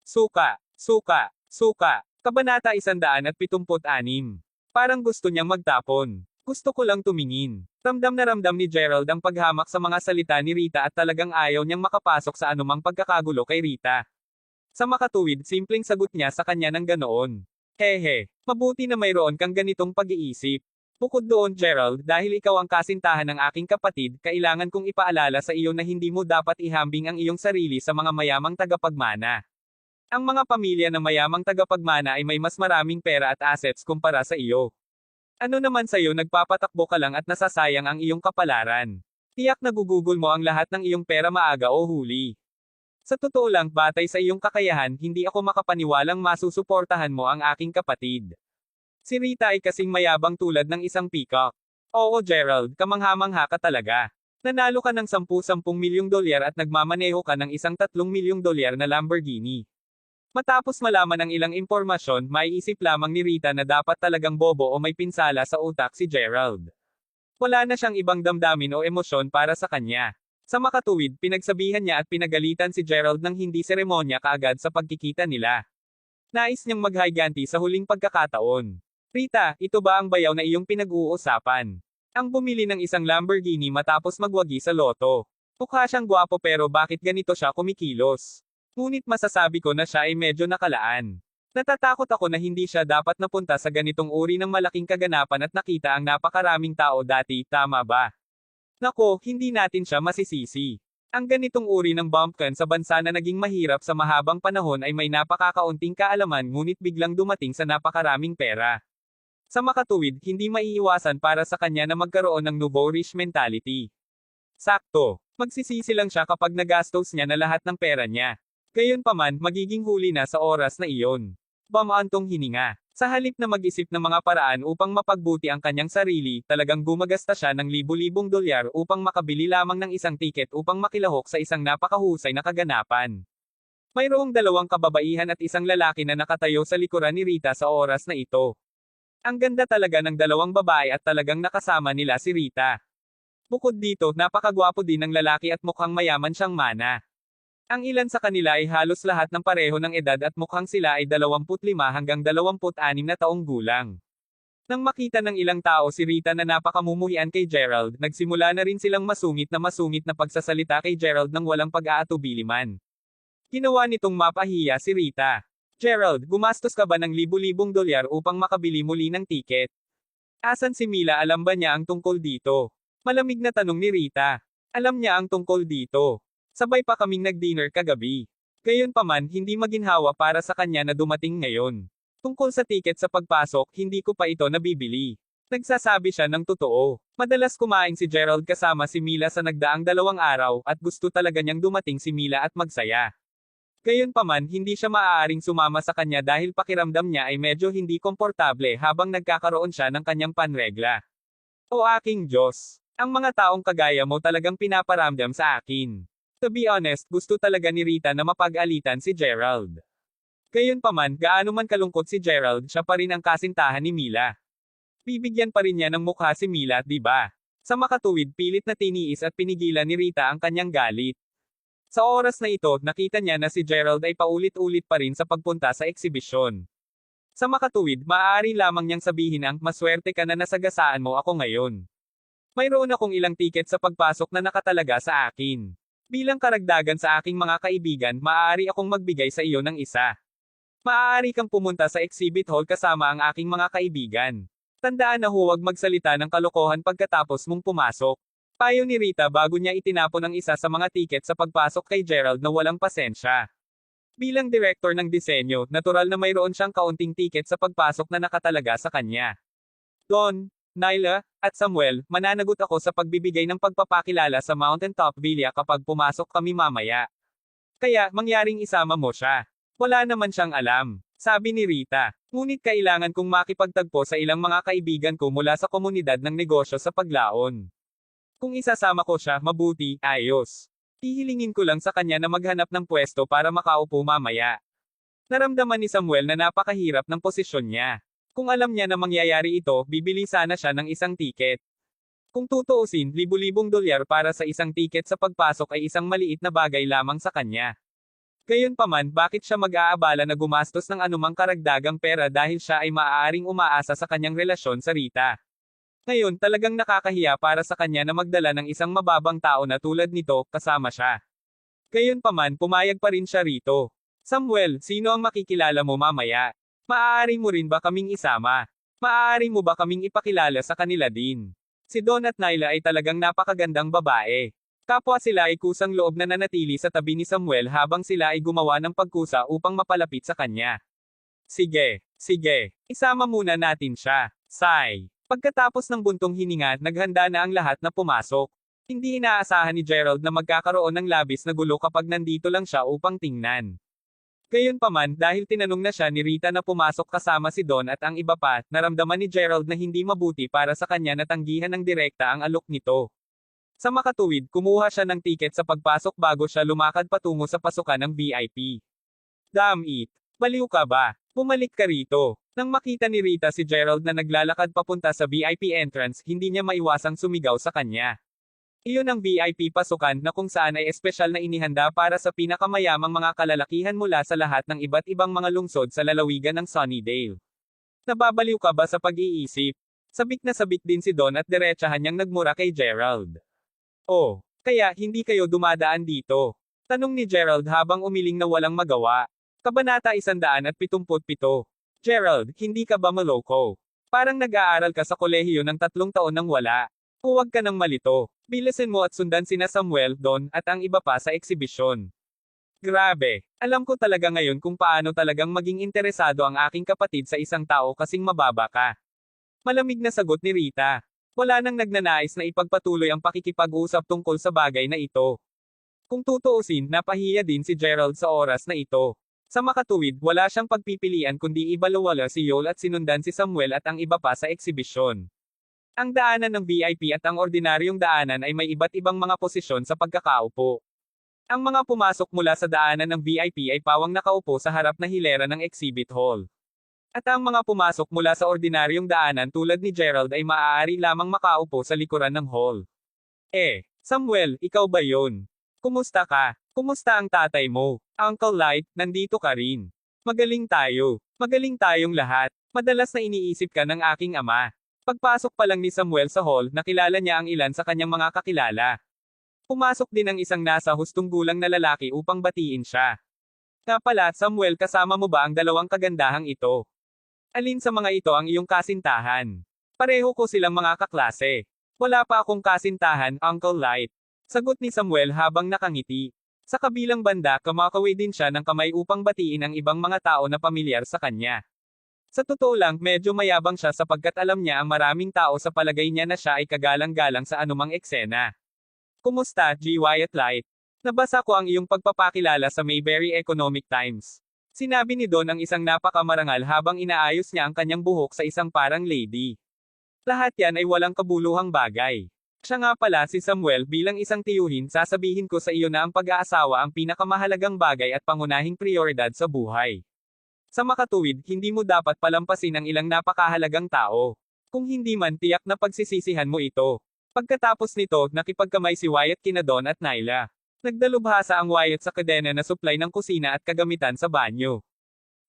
Suka, suka, suka. Kabanata 176. Parang gusto niyang magtapon. Gusto ko lang tumingin. Ramdam na ramdam ni Gerald ang paghamak sa mga salita ni Rita at talagang ayaw niyang makapasok sa anumang pagkakagulo kay Rita. Sa makatuwid, simpleng sagot niya sa kanya ng ganoon. Hehe, mabuti na mayroon kang ganitong pag-iisip. Bukod doon Gerald, dahil ikaw ang kasintahan ng aking kapatid, kailangan kong ipaalala sa iyo na hindi mo dapat ihambing ang iyong sarili sa mga mayamang tagapagmana. Ang mga pamilya ng mayamang tagapagmana ay may mas maraming pera at assets kumpara sa iyo. Ano naman sa'yo nagpapatakbo ka lang at nasasayang ang iyong kapalaran. Tiyak na gugugol mo ang lahat ng iyong pera maaga o huli. Sa totoo lang, batay sa iyong kakayahan, hindi ako makapaniwalang masusuportahan mo ang aking kapatid. Si Rita ay kasing mayabang tulad ng isang peacock. Oo Gerald, kamangha-mangha ka talaga. Nanalo ka ng 10 milyong dolyar at nagmamaneho ka ng isang 3 milyong dolyar na Lamborghini. Matapos malaman ang ilang impormasyon, maiisip lamang ni Rita na dapat talagang bobo o may pinsala sa utak si Gerald. Wala na siyang ibang damdamin o emosyon para sa kanya. Sa makatuwid, pinagsabihan niya at pinagalitan si Gerald ng hindi seremonya kaagad sa pagkikita nila. Nais niyang maghiganti sa huling pagkakataon. Rita, ito ba ang bayaw na iyong pinag-uusapan? Ang bumili ng isang Lamborghini matapos magwagi sa loto. Mukha siyang gwapo pero bakit ganito siya kumikilos? Ngunit masasabi ko na siya ay medyo nakalaan. Natatakot ako na hindi siya dapat napunta sa ganitong uri ng malaking kaganapan at nakita ang napakaraming tao dati, tama ba? Nako, hindi natin siya masisisi. Ang ganitong uri ng bumpkin sa bansa na naging mahirap sa mahabang panahon ay may napakakaunting kaalaman ngunit biglang dumating sa napakaraming pera. Sa makatuwid, hindi maiiwasan para sa kanya na magkaroon ng nouveau riche mentality. Sakto. Magsisisi lang siya kapag nagastos niya na lahat ng pera niya. Gayunpaman, magiging huli na sa oras na iyon. Bamaantong hininga. Sa halip na mag-isip ng mga paraan upang mapagbuti ang kanyang sarili, talagang gumagasta siya ng libu-libong dolyar upang makabili lamang ng isang tiket upang makilahok sa isang napakahusay na kaganapan. Mayroong 2 kababaihan at isang lalaki na nakatayo sa likuran ni Rita sa oras na ito. Ang ganda talaga ng 2 babae at talagang nakasama nila si Rita. Bukod dito, napakagwapo din ng lalaki at mukhang mayaman siyang mana. Ang ilan sa kanila ay halos lahat ng pareho ng edad at mukhang sila ay 25 hanggang 26 na taong gulang. Nang makita ng ilang tao si Rita na napakamumuhian kay Gerald, nagsimula na rin silang masungit na pagsasalita kay Gerald nang walang pag-aatubili man. Ginawa nitong mapahiya si Rita. Gerald, gumastos ka ba ng libu-libong dolyar upang makabili muli ng tiket? Asan si Mila, alam ba niya ang tungkol dito? Malamig na tanong ni Rita. Alam niya ang tungkol dito. Sabay pa kaming nag-dinner kagabi. Gayunpaman, hindi maginhawa para sa kanya na dumating ngayon. Tungkol sa tiket sa pagpasok, hindi ko pa ito nabibili. Nagsasabi siya ng totoo. Madalas kumain si Gerald kasama si Mila sa nagdaang 2 araw at gusto talaga niyang dumating si Mila at magsaya. Gayunpaman, hindi siya maaaring sumama sa kanya dahil pakiramdam niya ay medyo hindi komportable habang nagkakaroon siya ng kanyang panregla. O aking Diyos! Ang mga taong kagaya mo talagang pinaparamdam sa akin. To be honest, gusto talaga ni Rita na mapag-alitan si Gerald. Gayunpaman, gaano man kalungkot si Gerald, siya pa rin ang kasintahan ni Mila. Bibigyan pa rin niya ng mukha si Mila, di ba? Sa makatuwid, pilit na tiniis at pinigilan ni Rita ang kanyang galit. Sa oras na ito, nakita niya na si Gerald ay paulit-ulit pa rin sa pagpunta sa eksibisyon. Sa makatuwid, maaari lamang niyang sabihin ang, maswerte ka na nasagasaan mo ako ngayon. Mayroon akong ilang tiket sa pagpasok na nakatalaga sa akin. Bilang karagdagan sa aking mga kaibigan, maaari akong magbigay sa iyo ng isa. Maaari kang pumunta sa exhibit hall kasama ang aking mga kaibigan. Tandaan na huwag magsalita ng kalokohan pagkatapos mong pumasok. Payo ni Rita bago niya itinapon ang isa sa mga tiket sa pagpasok kay Gerald na walang pasensya. Bilang direktor ng disenyo, natural na mayroon siyang kaunting tiket sa pagpasok na nakatalaga sa kanya. Don, Nyla, at Samuel, mananagot ako sa pagbibigay ng pagpapakilala sa Mountaintop Villa kapag pumasok kami mamaya. Kaya, mangyaring isama mo siya. Wala naman siyang alam, sabi ni Rita. Ngunit kailangan kong makipagtagpo sa ilang mga kaibigan ko mula sa komunidad ng negosyo sa Paglaon. Kung isasama ko siya, mabuti, ayos. Hihilingin ko lang sa kanya na maghanap ng pwesto para makaupo mamaya. Naramdaman ni Samuel na napakahirap ng posisyon niya. Kung alam niya na mangyayari ito, bibili sana siya ng isang tiket. Kung tutuusin, libu-libong dolyar para sa isang tiket sa pagpasok ay isang maliit na bagay lamang sa kanya. Gayunpaman, bakit siya mag-aabala na gumastos ng anumang karagdagang pera dahil siya ay maaaring umaasa sa kanyang relasyon sa Rita? Ngayon, talagang nakakahiya para sa kanya na magdala ng isang mababang tao na tulad nito, kasama siya. Gayunpaman, pumayag pa rin siya rito. Samuel, sino ang makikilala mo mamaya? Maaari mo rin ba kaming isama? Maaari mo ba kaming ipakilala sa kanila din? Si Don at Nyla ay talagang napakagandang babae. Kapwa sila ay kusang loob na nanatili sa tabi ni Samuel habang sila ay gumawa ng pagkusa upang mapalapit sa kanya. Sige, isama muna natin siya. Sigh. Pagkatapos ng buntong hininga, naghanda na ang lahat na pumasok. Hindi inaasahan ni Gerald na magkakaroon ng labis na gulo kapag nandito lang siya upang tingnan. Gayunpaman, dahil tinanong na siya ni Rita na pumasok kasama si Don at ang iba pa, naramdaman ni Gerald na hindi mabuti para sa kanya na tanggihan ng direkta ang alok nito. Sa makatuwid, kumuha siya ng tiket sa pagpasok bago siya lumakad patungo sa pasukan ng VIP. Damn it! Baliw ka ba? Bumalik ka rito. Nang makita ni Rita si Gerald na naglalakad papunta sa VIP entrance, hindi niya maiwasang sumigaw sa kanya. Iyon ang VIP pasukan na kung saan ay espesyal na inihanda para sa pinakamayamang mga kalalakihan mula sa lahat ng iba't ibang mga lungsod sa lalawigan ng Sunnydale. Nababaliw ka ba sa pag-iisip? Sabik na sabik din si Don at diretsahan niyang nagmura kay Gerald. Oh, kaya hindi kayo dumadaan dito? Tanong ni Gerald habang umiling na walang magawa. Kabanata 177. Gerald, hindi ka ba maloko? Parang nag-aaral ka sa kolehiyo ng 3 taon nang wala. Huwag ka nang malito. Bilisin mo at sundan sina Samuel, Don, at ang iba pa sa eksibisyon. Grabe, alam ko talaga ngayon kung paano talagang maging interesado ang aking kapatid sa isang tao kasing mababa ka. Malamig na sagot ni Rita. Wala nang nagnanais na ipagpatuloy ang pakikipag-usap tungkol sa bagay na ito. Kung tutuusin, napahiya din si Gerald sa oras na ito. Sa makatuwid, wala siyang pagpipilian kundi ibalawala si Yol at sinundan si Samuel at ang iba pa sa eksibisyon. Ang daanan ng VIP at ang ordinaryong daanan ay may iba't ibang mga posisyon sa pagkakaupo. Ang mga pumasok mula sa daanan ng VIP ay pawang nakaupo sa harap na hilera ng exhibit hall. At ang mga pumasok mula sa ordinaryong daanan tulad ni Gerald ay maaari lamang makaupo sa likuran ng hall. Samuel, ikaw ba yun? Kumusta ka? Kumusta ang tatay mo? Uncle Light, nandito ka rin. Magaling tayo. Magaling tayong lahat. Madalas na iniisip ka ng aking ama. Pagpasok pa lang ni Samuel sa hall, nakilala niya ang ilan sa kanyang mga kakilala. Pumasok din ang isang nasa hustong gulang na lalaki upang batiin siya. Nga pala, Samuel, kasama mo ba ang dalawang kagandahang ito? Alin sa mga ito ang iyong kasintahan? Pareho ko silang mga kaklase. Wala pa akong kasintahan, Uncle Light. Sagot ni Samuel habang nakangiti. Sa kabilang banda, kumakaway din siya ng kamay upang batiin ang ibang mga tao na pamilyar sa kanya. Sa totoo lang, medyo mayabang siya sapagkat alam niya ang maraming tao sa palagay niya na siya ay kagalang-galang sa anumang eksena. Kumusta, G. Wyatt Light? Nabasa ko ang iyong pagpapakilala sa Mayberry Economic Times. Sinabi ni Don ang isang napakamarangal habang inaayos niya ang kanyang buhok sa isang parang lady. Lahat yan ay walang kabuluhang bagay. Siya nga pala si Samuel, bilang isang tiyuhin, sasabihin ko sa iyo na ang pag-aasawa ang pinakamahalagang bagay at pangunahing prioridad sa buhay. Sa makatuwid, hindi mo dapat palampasin ang ilang napakahalagang tao. Kung hindi man, tiyak na pagsisisihan mo ito. Pagkatapos nito, nakipagkamay si Wyatt kina Don at Nyla. Nagdalubhasa ang Wyatt sa kadena na supply ng kusina at kagamitan sa banyo.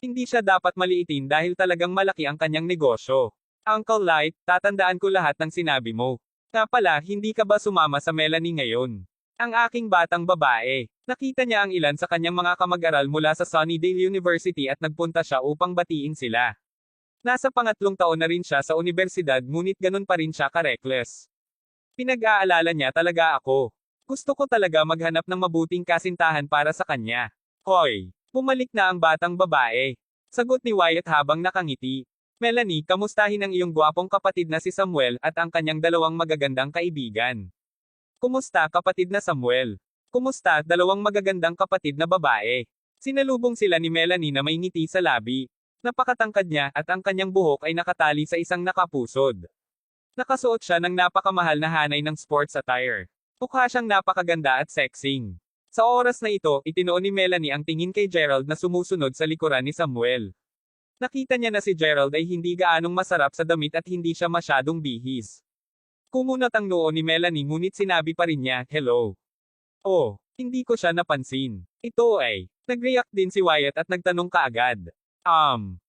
Hindi siya dapat maliitin dahil talagang malaki ang kanyang negosyo. Uncle Light, tatandaan ko lahat ng sinabi mo. Nga pala, hindi ka ba sumama sa Melanie ngayon? Ang aking batang babae. Nakita niya ang ilan sa kanyang mga kamag-aral mula sa Sunnydale University at nagpunta siya upang batiin sila. Nasa pangatlong taon na rin siya sa universidad ngunit ganun pa rin siya ka-reckless. Pinag-aalala niya talaga ako. Gusto ko talaga maghanap ng mabuting kasintahan para sa kanya. Hoy! Bumalik na ang batang babae. Sagot ni Wyatt habang nakangiti. Melanie, kamustahin ang iyong gwapong kapatid na si Samuel at ang kanyang dalawang magagandang kaibigan. Kumusta kapatid na Samuel? Kumusta dalawang magagandang kapatid na babae? Sinalubong sila ni Melanie na may ngiti sa labi. Napakatangkad niya at ang kanyang buhok ay nakatali sa isang nakapusod. Nakasuot siya ng napakamahal na hanay ng sports attire. Mukha siyang napakaganda at sexing. Sa oras na ito, itinuon ni Melanie ang tingin kay Gerald na sumusunod sa likuran ni Samuel. Nakita niya na si Gerald ay hindi gaanong masarap sa damit at hindi siya masyadong bihis. Kumunat ang noo ni Melanie ngunit sinabi pa rin niya, hello. Oh, hindi ko siya napansin. Ito ay, nag-react din si Wyatt at nagtanong kaagad.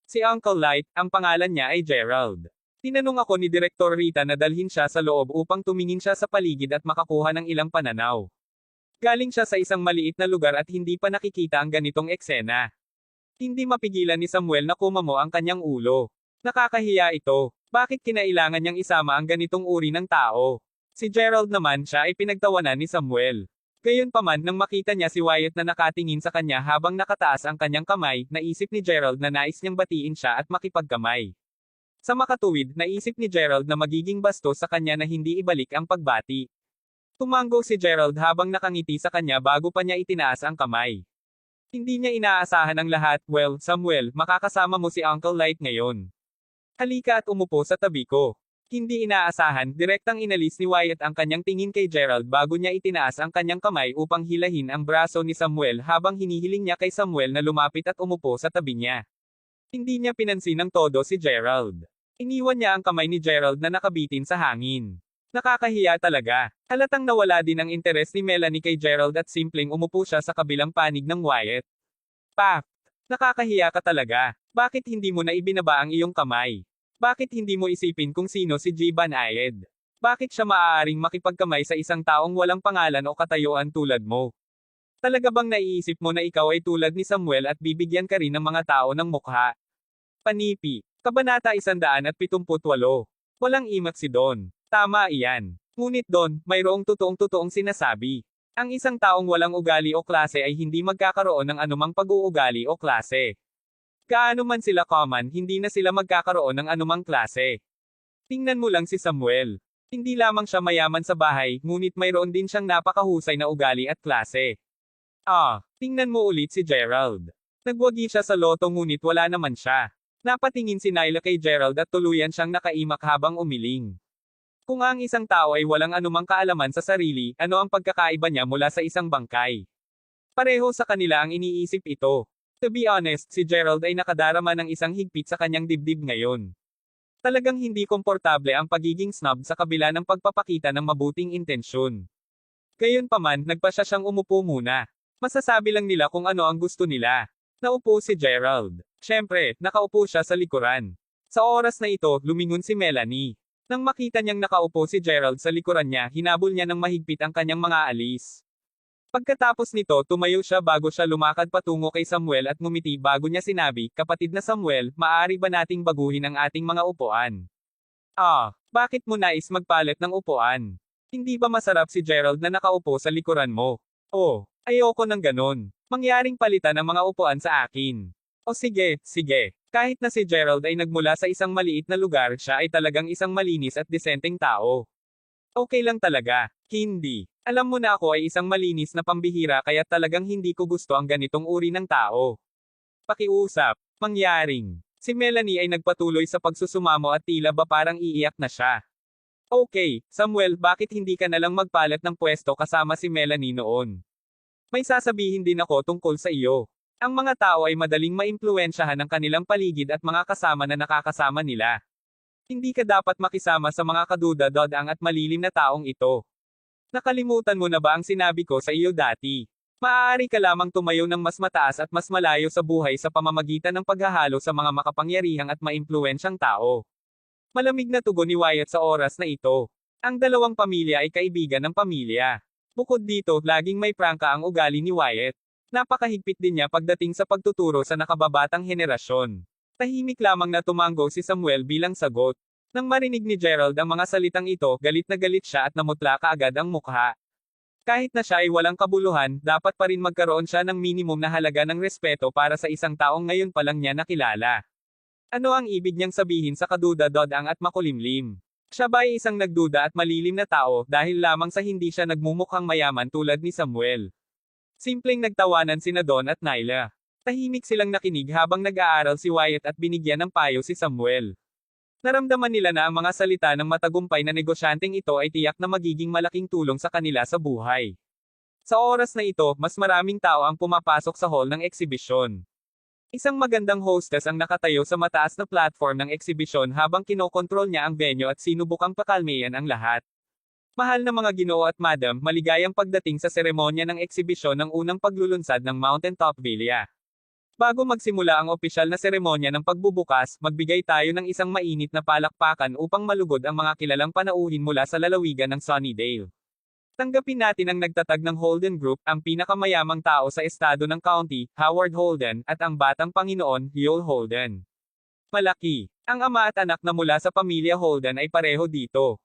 Si Uncle Light, ang pangalan niya ay Gerald. Tinanong ako ni Direktor Rita na dalhin siya sa loob upang tumingin siya sa paligid at makakuha ng ilang pananaw. Galing siya sa isang maliit na lugar at hindi pa nakikita ang ganitong eksena. Hindi mapigilan ni Samuel na kumamo ang kanyang ulo. Nakakahiya ito. Bakit kinailangan niyang isama ang ganitong uri ng tao? Si Gerald naman siya ay pinagtawanan ni Samuel. Gayunpaman nang makita niya si Wyatt na nakatingin sa kanya habang nakataas ang kanyang kamay, naisip ni Gerald na nais niyang batiin siya at makipagkamay. Sa makatuwid, naisip ni Gerald na magiging bastos sa kanya na hindi ibalik ang pagbati. Tumango si Gerald habang nakangiti sa kanya bago pa niya itinaas ang kamay. Hindi niya inaasahan ang lahat. Well, Samuel, makakasama mo si Uncle Light ngayon. Halika at umupo sa tabi ko. Hindi inaasahan, direktang inalis ni Wyatt ang kanyang tingin kay Gerald bago niya itinaas ang kanyang kamay upang hilahin ang braso ni Samuel habang hinihiling niya kay Samuel na lumapit at umupo sa tabi niya. Hindi niya pinansin ng todo si Gerald. Iniwan niya ang kamay ni Gerald na nakabitin sa hangin. Nakakahiya talaga. Halatang nawala din ang interes ni Melanie kay Gerald at simpleng umupo siya sa kabilang panig ng Wyatt. Pak! Nakakahiya ka talaga. Bakit hindi mo na ibinaba ang iyong kamay? Bakit hindi mo isipin kung sino si G. Van Ayed? Bakit siya maaaring makipagkamay sa isang taong walang pangalan o katayuan tulad mo? Talaga bang naiisip mo na ikaw ay tulad ni Samuel at bibigyan ka rin ng mga tao ng mukha? Panipi. Kabanata 178. Walang imak si Don. Tama iyan. Ngunit Don, mayroong totoong-totoong sinasabi. Ang isang taong walang ugali o klase ay hindi magkakaroon ng anumang pag-uugali o klase. Gaano man sila common, hindi na sila magkakaroon ng anumang klase. Tingnan mo lang si Samuel. Hindi lamang siya mayaman sa bahay, ngunit mayroon din siyang napakahusay na ugali at klase. Tingnan mo ulit si Gerald. Nagwagi siya sa loto ngunit wala naman siya. Napatingin si Nyla kay Gerald at tuluyan siyang nakaimak habang umiling. Kung ang isang tao ay walang anumang kaalaman sa sarili, ano ang pagkakaiba niya mula sa isang bangkay? Pareho sa kanila ang iniisip ito. To be honest, si Gerald ay nakadarama ng isang higpit sa kanyang dibdib ngayon. Talagang hindi komportable ang pagiging snob sa kabila ng pagpapakita ng mabuting intensyon. Gayunpaman, nagpasya siyang umupo muna. Masasabi lang nila kung ano ang gusto nila. Naupo si Gerald. Siyempre, nakaupo siya sa likuran. Sa oras na ito, lumingon si Melanie. Nang makita niyang nakaupo si Gerald sa likuran niya, hinabol niya ng mahigpit ang kanyang mga alis. Pagkatapos nito, tumayo siya bago siya lumakad patungo kay Samuel at ngumiti bago niya sinabi, "Kapatid na Samuel, maaari ba nating baguhin ang ating mga upuan?" Bakit mo nais magpalit ng upuan? Hindi ba masarap si Gerald na nakaupo sa likuran mo? Oh, ayoko ng ganon. Mangyaring palitan ang mga upuan sa akin. O sige, sige. Kahit na si Gerald ay nagmula sa isang maliit na lugar, siya ay talagang isang malinis at disenteng tao. Okay lang talaga. Hindi. Alam mo na ako ay isang malinis na pambihira kaya talagang hindi ko gusto ang ganitong uri ng tao. Pakiusap. Mangyaring. Si Melanie ay nagpatuloy sa pagsusumamo at tila ba parang iiyak na siya. Okay, Samuel, bakit hindi ka nalang magpalit ng pwesto kasama si Melanie noon? May sasabihin din ako tungkol sa iyo. Ang mga tao ay madaling maimpluwensyahan ng kanilang paligid at mga kasama na nakakasama nila. Hindi ka dapat makisama sa mga kaduda-dodang at malilim na taong ito. Nakalimutan mo na ba ang sinabi ko sa iyo dati? Maaari ka lamang tumayo ng mas mataas at mas malayo sa buhay sa pamamagitan ng paghahalo sa mga makapangyarihang at maimpluwensyang tao. Malamig na tugon ni Wyatt sa oras na ito. Ang dalawang pamilya ay kaibigan ng pamilya. Bukod dito, laging may prangka ang ugali ni Wyatt. Napakahigpit din niya pagdating sa pagtuturo sa nakababatang henerasyon. Tahimik lamang na tumango si Samuel bilang sagot. Nang marinig ni Gerald ang mga salitang ito, galit na galit siya at namutla kaagad ang mukha. Kahit na siya ay walang kabuluhan, dapat pa rin magkaroon siya ng minimum na halaga ng respeto para sa isang taong ngayon pa lang niya nakilala. Ano ang ibig niyang sabihin sa kaduda-dodang at makulimlim? Siya ba ay isang nagduda at malilim na tao dahil lamang sa hindi siya nagmumukhang mayaman tulad ni Samuel? Simpleng nagtawanan sina Don at Nyla. Tahimik silang nakinig habang nag-aaral si Wyatt at binigyan ng payo si Samuel. Naramdaman nila na ang mga salita ng matagumpay na negosyanteng ito ay tiyak na magiging malaking tulong sa kanila sa buhay. Sa oras na ito, mas maraming tao ang pumapasok sa hall ng eksibisyon. Isang magandang hostess ang nakatayo sa mataas na platform ng eksibisyon habang kinokontrol niya ang venue at sinubukang pakalmayan ang lahat. Mahal na mga Ginoo at Madam, maligayang pagdating sa seremonya ng eksibisyon ng unang paglulunsad ng Mountaintop Villa. Bago magsimula ang opisyal na seremonya ng pagbubukas, magbigay tayo ng isang mainit na palakpakan upang malugod ang mga kilalang panauhin mula sa lalawigan ng Sunnydale. Tanggapin natin ang nagtatag ng Holden Group, ang pinakamayamang tao sa estado ng county, Howard Holden, at ang batang Panginoon, Yul Holden. Malaki. Ang ama at anak na mula sa pamilya Holden ay pareho dito.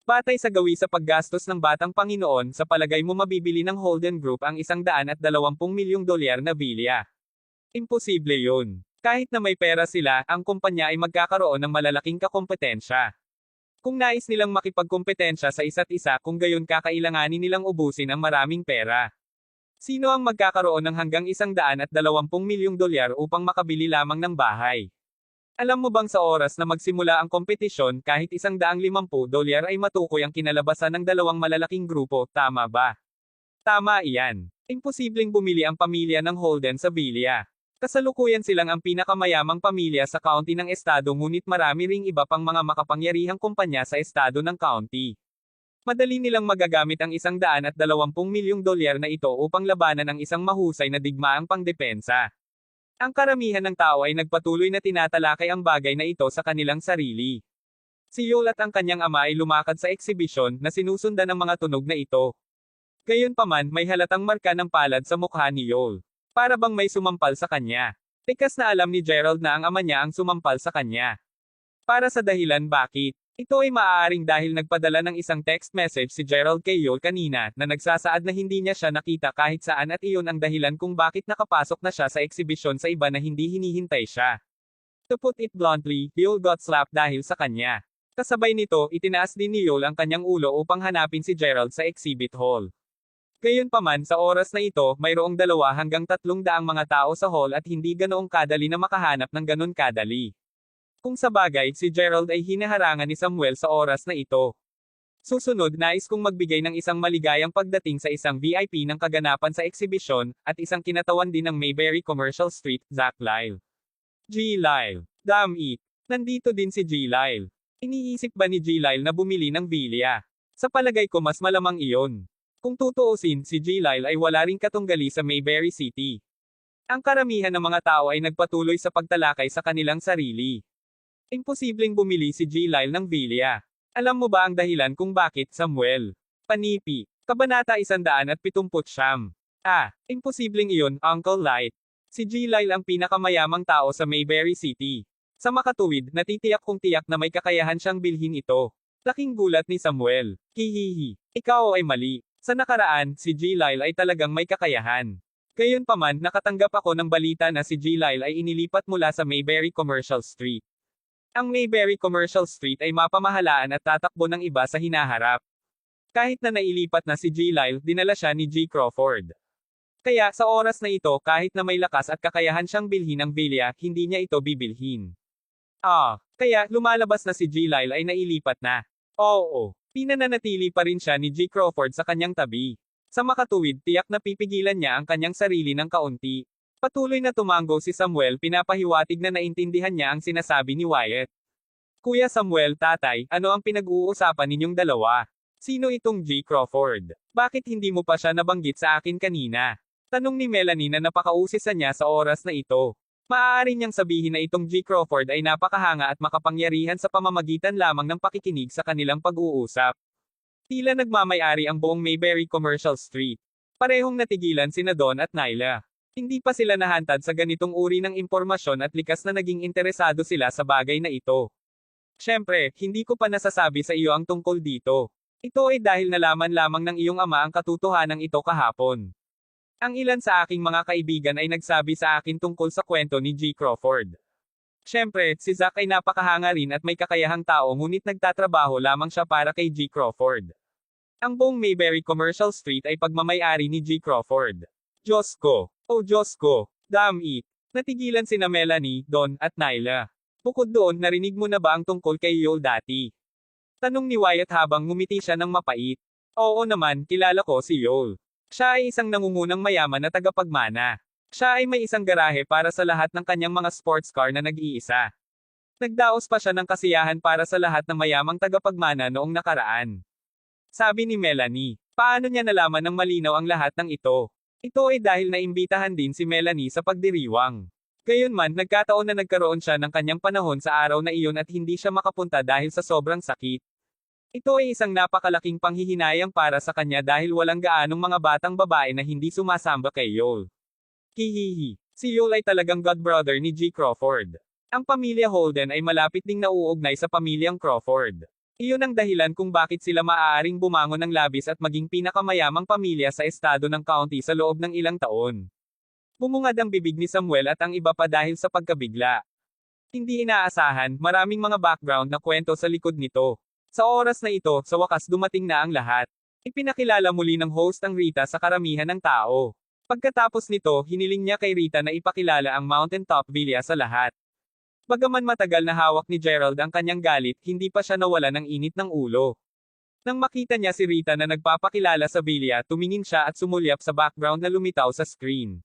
Batay sa gawi sa paggastos ng batang Panginoon, sa palagay mo mabibili ng Holden Group ang $120 milyong na villa. Imposible yun. Kahit na may pera sila, ang kumpanya ay magkakaroon ng malalaking kakompetensya. Kung nais nilang makipagkompetensya sa isa't isa, kung gayon kakailanganin nilang ubusin ang maraming pera. Sino ang magkakaroon ng hanggang $120 milyong upang makabili lamang ng bahay? Alam mo bang sa oras na magsimula ang kompetisyon, kahit $150 ay matukoy ang kinalabasan ng dalawang malalaking grupo, tama ba? Tama iyan. Imposibleng bumili ang pamilya ng Holden sa villa. Kasalukuyan silang ang pinakamayamang pamilya sa county ng estado ngunit marami ring iba pang mga makapangyarihang kumpanya sa estado ng county. Madali nilang magagamit ang $120 milyong na ito upang labanan ang isang mahusay na digmaang pangdepensa. Ang karamihan ng tao ay nagpatuloy na tinatalakay ang bagay na ito sa kanilang sarili. Si Yul at ang kanyang ama ay lumakad sa eksibisyon na sinusundan ng mga tunog na ito. Gayunpaman, may halatang marka ng palad sa mukha ni Yul. Para bang may sumampal sa kanya. Tikas na alam ni Gerald na ang ama niya ang sumampal sa kanya. Para sa dahilan bakit. Ito ay maaaring dahil nagpadala ng isang text message si Gerald kay Yul kanina, na nagsasaad na hindi niya siya nakita kahit saan at iyon ang dahilan kung bakit nakapasok na siya sa eksibisyon sa iba na hindi hinihintay siya. To put it bluntly, Yul got slapped dahil sa kanya. Kasabay nito, itinaas din ni Yul ang kanyang ulo upang hanapin si Gerald sa exhibit hall. Gayunpaman sa oras na ito, mayroong 2 hanggang 300 mga tao sa hall at hindi ganoong kadali na makahanap ng ganon kadali. Kung sa bagay, si Gerald ay hinaharangan ni Samuel sa oras na ito. Susunod, nais kong magbigay ng isang maligayang pagdating sa isang VIP ng kaganapan sa eksibisyon, at isang kinatawan din ng Mayberry Commercial Street, Zach Lyle. G. Lyle. Damn it. Nandito din si G. Lyle. Iniisip ba ni G. Lyle na bumili ng villa? Sa palagay ko mas malamang iyon. Kung tutuusin, si G. Lyle ay wala ring katunggali sa Mayberry City. Ang karamihan ng mga tao ay nagpatuloy sa pagtalakay sa kanilang sarili. Imposibleng bumili si G. Lyle ng villa. Alam mo ba ang dahilan kung bakit, Samuel? Panipi. Kabanata 179. Imposibleng iyon, Uncle Light. Si G. Lyle ang pinakamayamang tao sa Mayberry City. Sa makatuwid, natitiyak kong tiyak na may kakayahan siyang bilhin ito. Laking gulat ni Samuel. Hihihi. Ikaw ay mali. Sa nakaraan, si G. Lyle ay talagang may kakayahan. Gayunpaman, nakatanggap ako ng balita na si G. Lyle ay inilipat mula sa Mayberry Commercial Street. Ang Mayberry Commercial Street ay mapamahalaan at tatakbo ng iba sa hinaharap. Kahit na nailipat na si G. Lyle, dinala siya ni G. Crawford. Kaya, sa oras na ito, kahit na may lakas at kakayahan siyang bilhin ang villa, hindi niya ito bibilhin. Kaya, lumalabas na si G. Lyle ay nailipat na. Oo. Pinananatili pa rin siya ni G. Crawford sa kanyang tabi. Sa makatuwid, tiyak na pipigilan niya ang kanyang sarili ng kaunti. Patuloy na tumango si Samuel, pinapahiwatig na naintindihan niya ang sinasabi ni Wyatt. Kuya Samuel, tatay, ano ang pinag-uusapan ninyong dalawa? Sino itong G. Crawford? Bakit hindi mo pa siya nabanggit sa akin kanina? Tanong ni Melanie na napakausisa niya sa oras na ito. Maaari niyang sabihin na itong G. Crawford ay napakahanga at makapangyarihan sa pamamagitan lamang ng pakikinig sa kanilang pag-uusap. Tila nagmamay-ari ang buong Mayberry Commercial Street. Parehong natigilan sina Don at Nyla. Hindi pa sila nahantad sa ganitong uri ng impormasyon at likas na naging interesado sila sa bagay na ito. Siyempre, hindi ko pa nasasabi sa iyo ang tungkol dito. Ito ay dahil nalaman lamang ng iyong ama ang katotohanan ito kahapon. Ang ilan sa aking mga kaibigan ay nagsabi sa akin tungkol sa kwento ni G. Crawford. Siyempre, si Zack ay napakahanga rin at may kakayahang tao ngunit nagtatrabaho lamang siya para kay G. Crawford. Ang buong Mayberry Commercial Street ay pagmamay-ari ni G. Crawford. Diyos ko! Oh Diyos ko! Damn it! Natigilan sina Melanie, Don, at Nyla. Bukod doon, narinig mo na ba ang tungkol kay Yoel dati? Tanong ni Wyatt habang ngumiti siya ng mapait. Oo naman, kilala ko si Yoel. Siya ay isang nangungunang mayaman na tagapagmana. Siya ay may isang garahe para sa lahat ng kanyang mga sports car na nag-iisa. Nagdaos pa siya ng kasiyahan para sa lahat ng mayamang tagapagmana noong nakaraan. Sabi ni Melanie, paano niya nalaman ng malinaw ang lahat ng ito? Ito ay dahil naimbitahan din si Melanie sa pagdiriwang. Gayunman, nagkataon na nagkaroon siya ng kanyang panahon sa araw na iyon at hindi siya makapunta dahil sa sobrang sakit. Ito ay isang napakalaking panghihinayang para sa kanya dahil walang gaanong mga batang babae na hindi sumasamba kay Yoel. Hihihi. Si Yoel ay talagang godbrother ni G. Crawford. Ang pamilya Holden ay malapit ding nauugnay sa pamilyang Crawford. Iyon ang dahilan kung bakit sila maaaring bumangon ng labis at maging pinakamayamang pamilya sa estado ng county sa loob ng ilang taon. Bumungad ang bibig ni Samuel at ang iba pa dahil sa pagkabigla. Hindi inaasahan, maraming mga background na kwento sa likod nito. Sa oras na ito, sa wakas dumating na ang lahat. Ipinakilala muli ng host ang Rita sa karamihan ng tao. Pagkatapos nito, hiniling niya kay Rita na ipakilala ang Mountaintop Villa sa lahat. Bagaman matagal na hawak ni Gerald ang kanyang galit, hindi pa siya nawala ng init ng ulo. Nang makita niya si Rita na nagpapakilala sa villa, tumingin siya at sumulyap sa background na lumitaw sa screen.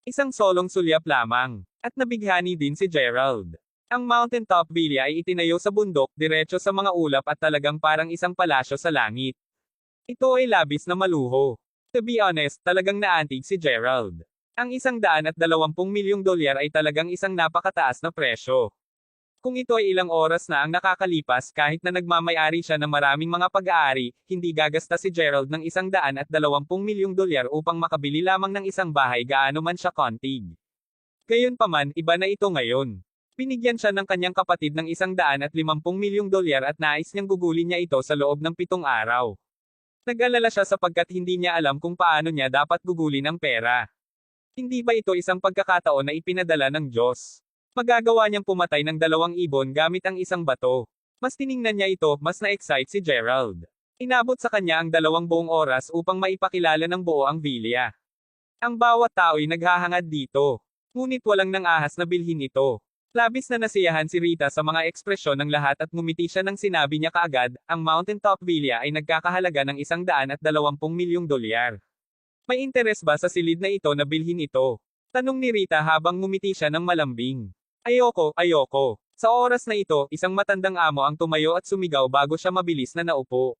Isang solong sulyap lamang. At nabighani din si Gerald. Ang Mountaintop Villa ay itinayo sa bundok, diretso sa mga ulap at talagang parang isang palasyo sa langit. Ito ay labis na maluho. To be honest, talagang naantig si Gerald. Ang $120 milyong ay talagang isang napakataas na presyo. Kung ito ay ilang oras na ang nakakalipas kahit na nagmamay-ari siya ng maraming mga pag-aari, hindi gagasta si Gerald ng $120 milyong upang makabili lamang ng isang bahay gaano man siya kontig. Gayunpaman, iba na ito ngayon. Binigyan siya ng kanyang kapatid ng $150 milyong at nais niyang gugulin niya ito sa loob ng 7 araw. Nag-alala siya sapagkat hindi niya alam kung paano niya dapat gugulin ang pera. Hindi ba ito isang pagkakataon na ipinadala ng Diyos? Magagawa niyang pumatay ng 2 ibon gamit ang isang bato. Mas tiningnan niya ito, mas na-excite si Gerald. Inabot sa kanya ang 2 buong oras upang maipakilala ng buo ang villa. Ang bawat tao'y naghahangad dito. Ngunit walang nang-ahas na bilhin ito. Labis na nasiyahan si Rita sa mga ekspresyon ng lahat at ngumiti siya nang sinabi niya kaagad, ang Mountaintop Villa ay nagkakahalaga ng $120 milyong. May interes ba sa silid na ito na bilhin ito? Tanong ni Rita habang ngumiti siya ng malambing. Ayoko. Sa oras na ito, isang matandang amo ang tumayo at sumigaw bago siya mabilis na naupo.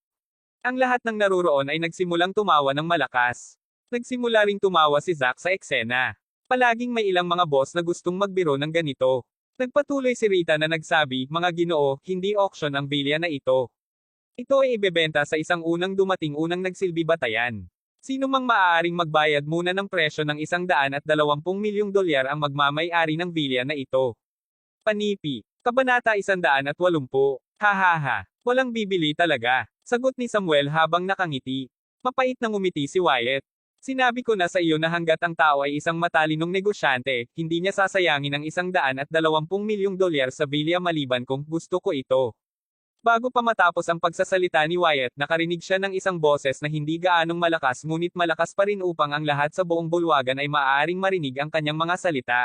Ang lahat ng naruroon ay nagsimulang tumawa ng malakas. Nagsimula ring tumawa si Zack sa eksena. Palaging may ilang mga boss na gustong magbiro ng ganito. Nagpatuloy si Rita na nagsabi, mga ginoo, hindi auction ang bilya na ito. Ito ay ibebenta sa isang unang dumating unang nagsilbi batayan. Sino mang maaaring magbayad muna ng presyo ng $120 milyong ang magmamay-ari ng bilya na ito. Panipi. Kabanata 180. Hahaha. Walang bibili talaga. Sagot ni Samuel habang nakangiti. Mapait na ngumiti si Wyatt. Sinabi ko na sa iyo na hanggat ang tao ay isang matalinong negosyante, hindi niya sasayangin ang $120 milyong sa bilya maliban kung gusto ko ito. Bago pa matapos ang pagsasalita ni Wyatt, nakarinig siya ng isang boses na hindi gaanong malakas ngunit malakas pa rin upang ang lahat sa buong bulwagan ay maaaring marinig ang kanyang mga salita.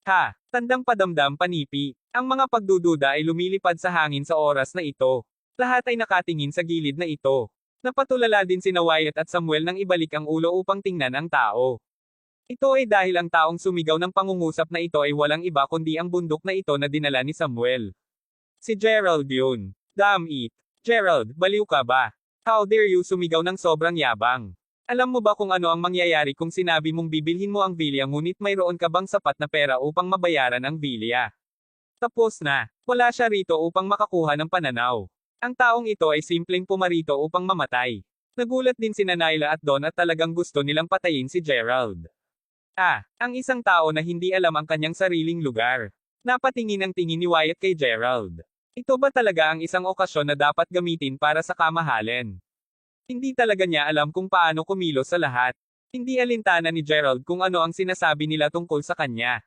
Ha! Tandang padamdam panipi. Ang mga pagdududa ay lumilipad sa hangin sa oras na ito. Lahat ay nakatingin sa gilid na ito. Napatulala din sina Wyatt at Samuel nang ibalik ang ulo upang tingnan ang tao. Ito ay dahil ang taong sumigaw ng pangungusap na ito ay walang iba kundi ang bundok na ito na dinala ni Samuel. Si Gerald yun. Damn it. Gerald, baliw ka ba? How dare you sumigaw ng sobrang yabang? Alam mo ba kung ano ang mangyayari kung sinabi mong bibilhin mo ang bilya ngunit mayroon ka bang sapat na pera upang mabayaran ang bilya? Tapos na. Wala siya rito upang makakuha ng pananaw. Ang taong ito ay simpleng pumarito upang mamatay. Nagulat din sina Nyla at Don at talagang gusto nilang patayin si Gerald. Ang isang tao na hindi alam ang kanyang sariling lugar. Napatingin ang tingin ni Wyatt kay Gerald. Ito ba talaga ang isang okasyon na dapat gamitin para sa kamahalan? Hindi talaga niya alam kung paano kumilos sa lahat. Hindi alintana ni Gerald kung ano ang sinasabi nila tungkol sa kanya.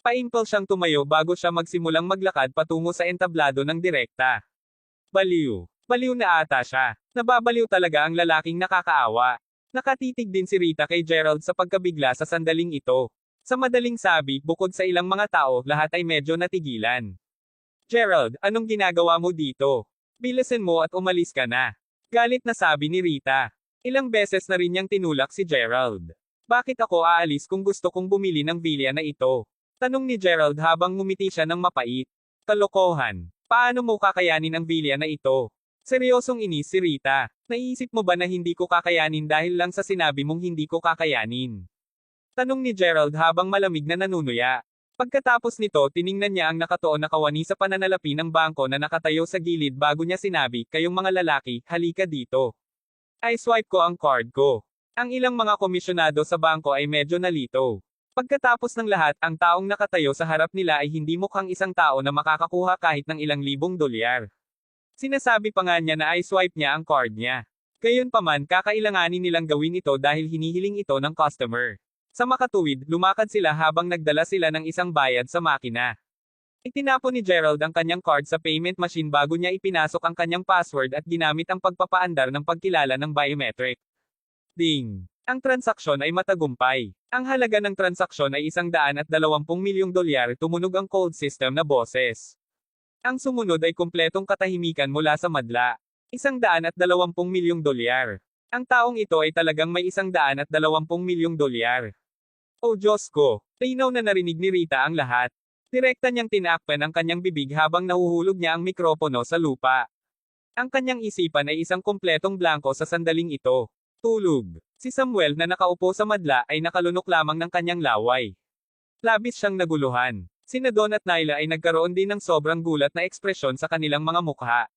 Paimpal siyang tumayo bago siya magsimulang maglakad patungo sa entablado ng direkta. Baliw. Baliw na ata siya. Nababaliw talaga ang lalaking nakakaawa. Nakatitig din si Rita kay Gerald sa pagkabigla sa sandaling ito. Sa madaling sabi, bukod sa ilang mga tao, lahat ay medyo natigilan. Gerald, anong ginagawa mo dito? Bilisan mo at umalis ka na. Galit na sabi ni Rita. Ilang beses na rin niyang tinulak si Gerald. Bakit ako aalis kung gusto kong bumili ng bilya na ito? Tanong ni Gerald habang ngumiti siya ng mapait. Kalokohan. Paano mo kakayanin ang bilya na ito? Seryosong inis si Rita. Naisip mo ba na hindi ko kakayanin dahil lang sa sinabi mong hindi ko kakayanin? Tanong ni Gerald habang malamig na nanunuya. Pagkatapos nito, tiningnan niya ang nakatuon na kawani sa pananalapi ng bangko na nakatayo sa gilid bago niya sinabi, kayong mga lalaki, halika dito. Ay swipe ko ang card ko. Ang ilang mga komisyonado sa bangko ay medyo nalito. Pagkatapos ng lahat, ang taong nakatayo sa harap nila ay hindi mukhang isang tao na makakakuha kahit ng ilang libong dolyar. Sinasabi pa nga niya na i-swipe niya ang card niya. Gayunpaman, kakailanganin nilang gawin ito dahil hinihiling ito ng customer. Sa makatuwid, lumakad sila habang nagdala sila ng isang bayad sa makina. Itinapon ni Gerald ang kanyang card sa payment machine bago niya ipinasok ang kanyang password at ginamit ang pagpapaandar ng pagkilala ng biometric. Ding! Ang transaksyon ay matagumpay. Ang halaga ng transaksyon ay $120 milyong. Tumunog ang cold system na boses. Ang sumunod ay kumpletong katahimikan mula sa madla. $120 milyong. Ang taong ito ay talagang may $120 milyong. Oh Diyos ko! Linaw na narinig ni Rita ang lahat. Direkta niyang tinakpan ang kanyang bibig habang nahuhulog niya ang mikropono sa lupa. Ang kanyang isipan ay isang kumpletong blanko sa sandaling ito. Tulog. Si Samuel na nakaupo sa madla ay nakalunok lamang ng kanyang laway. Labis siyang naguluhan. Sina Don at Nyla ay nagkaroon din ng sobrang gulat na ekspresyon sa kanilang mga mukha.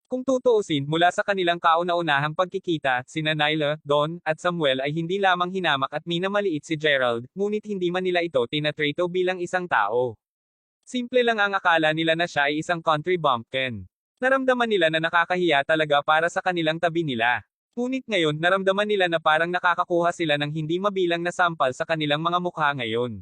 Kung tutuusin, mula sa kanilang kauna-unahang pagkikita, sina Nyla, Don, at Samuel ay hindi lamang hinamak at minamaliit si Gerald, ngunit hindi man nila ito tinatrato bilang isang tao. Simple lang ang akala nila na siya ay isang country bumpkin. Naramdaman nila na nakakahiya talaga para sa kanilang tabi nila. Ngunit ngayon, naramdaman nila na parang nakakakuha sila ng hindi mabilang na sampal sa kanilang mga mukha ngayon.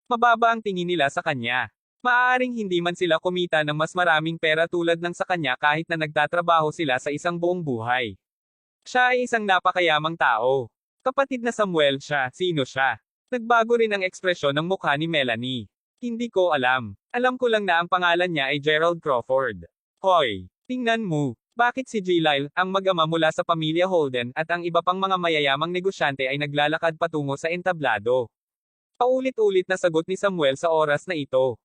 Mababa ang tingin nila sa kanya. Maaaring hindi man sila kumita ng mas maraming pera tulad ng sa kanya kahit na nagtatrabaho sila sa isang buong buhay. Siya ay isang napakayamang tao. Kapatid na Samuel siya, sino siya? Nagbago rin ang ekspresyon ng mukha ni Melanie. Hindi ko alam. Alam ko lang na ang pangalan niya ay Gerald Crawford. Hoy, tingnan mo. Bakit si G. Lyle, ang mag-ama mula sa pamilya Holden, at ang iba pang mga mayayamang negosyante ay naglalakad patungo sa entablado? Paulit-ulit na sagot ni Samuel sa oras na ito.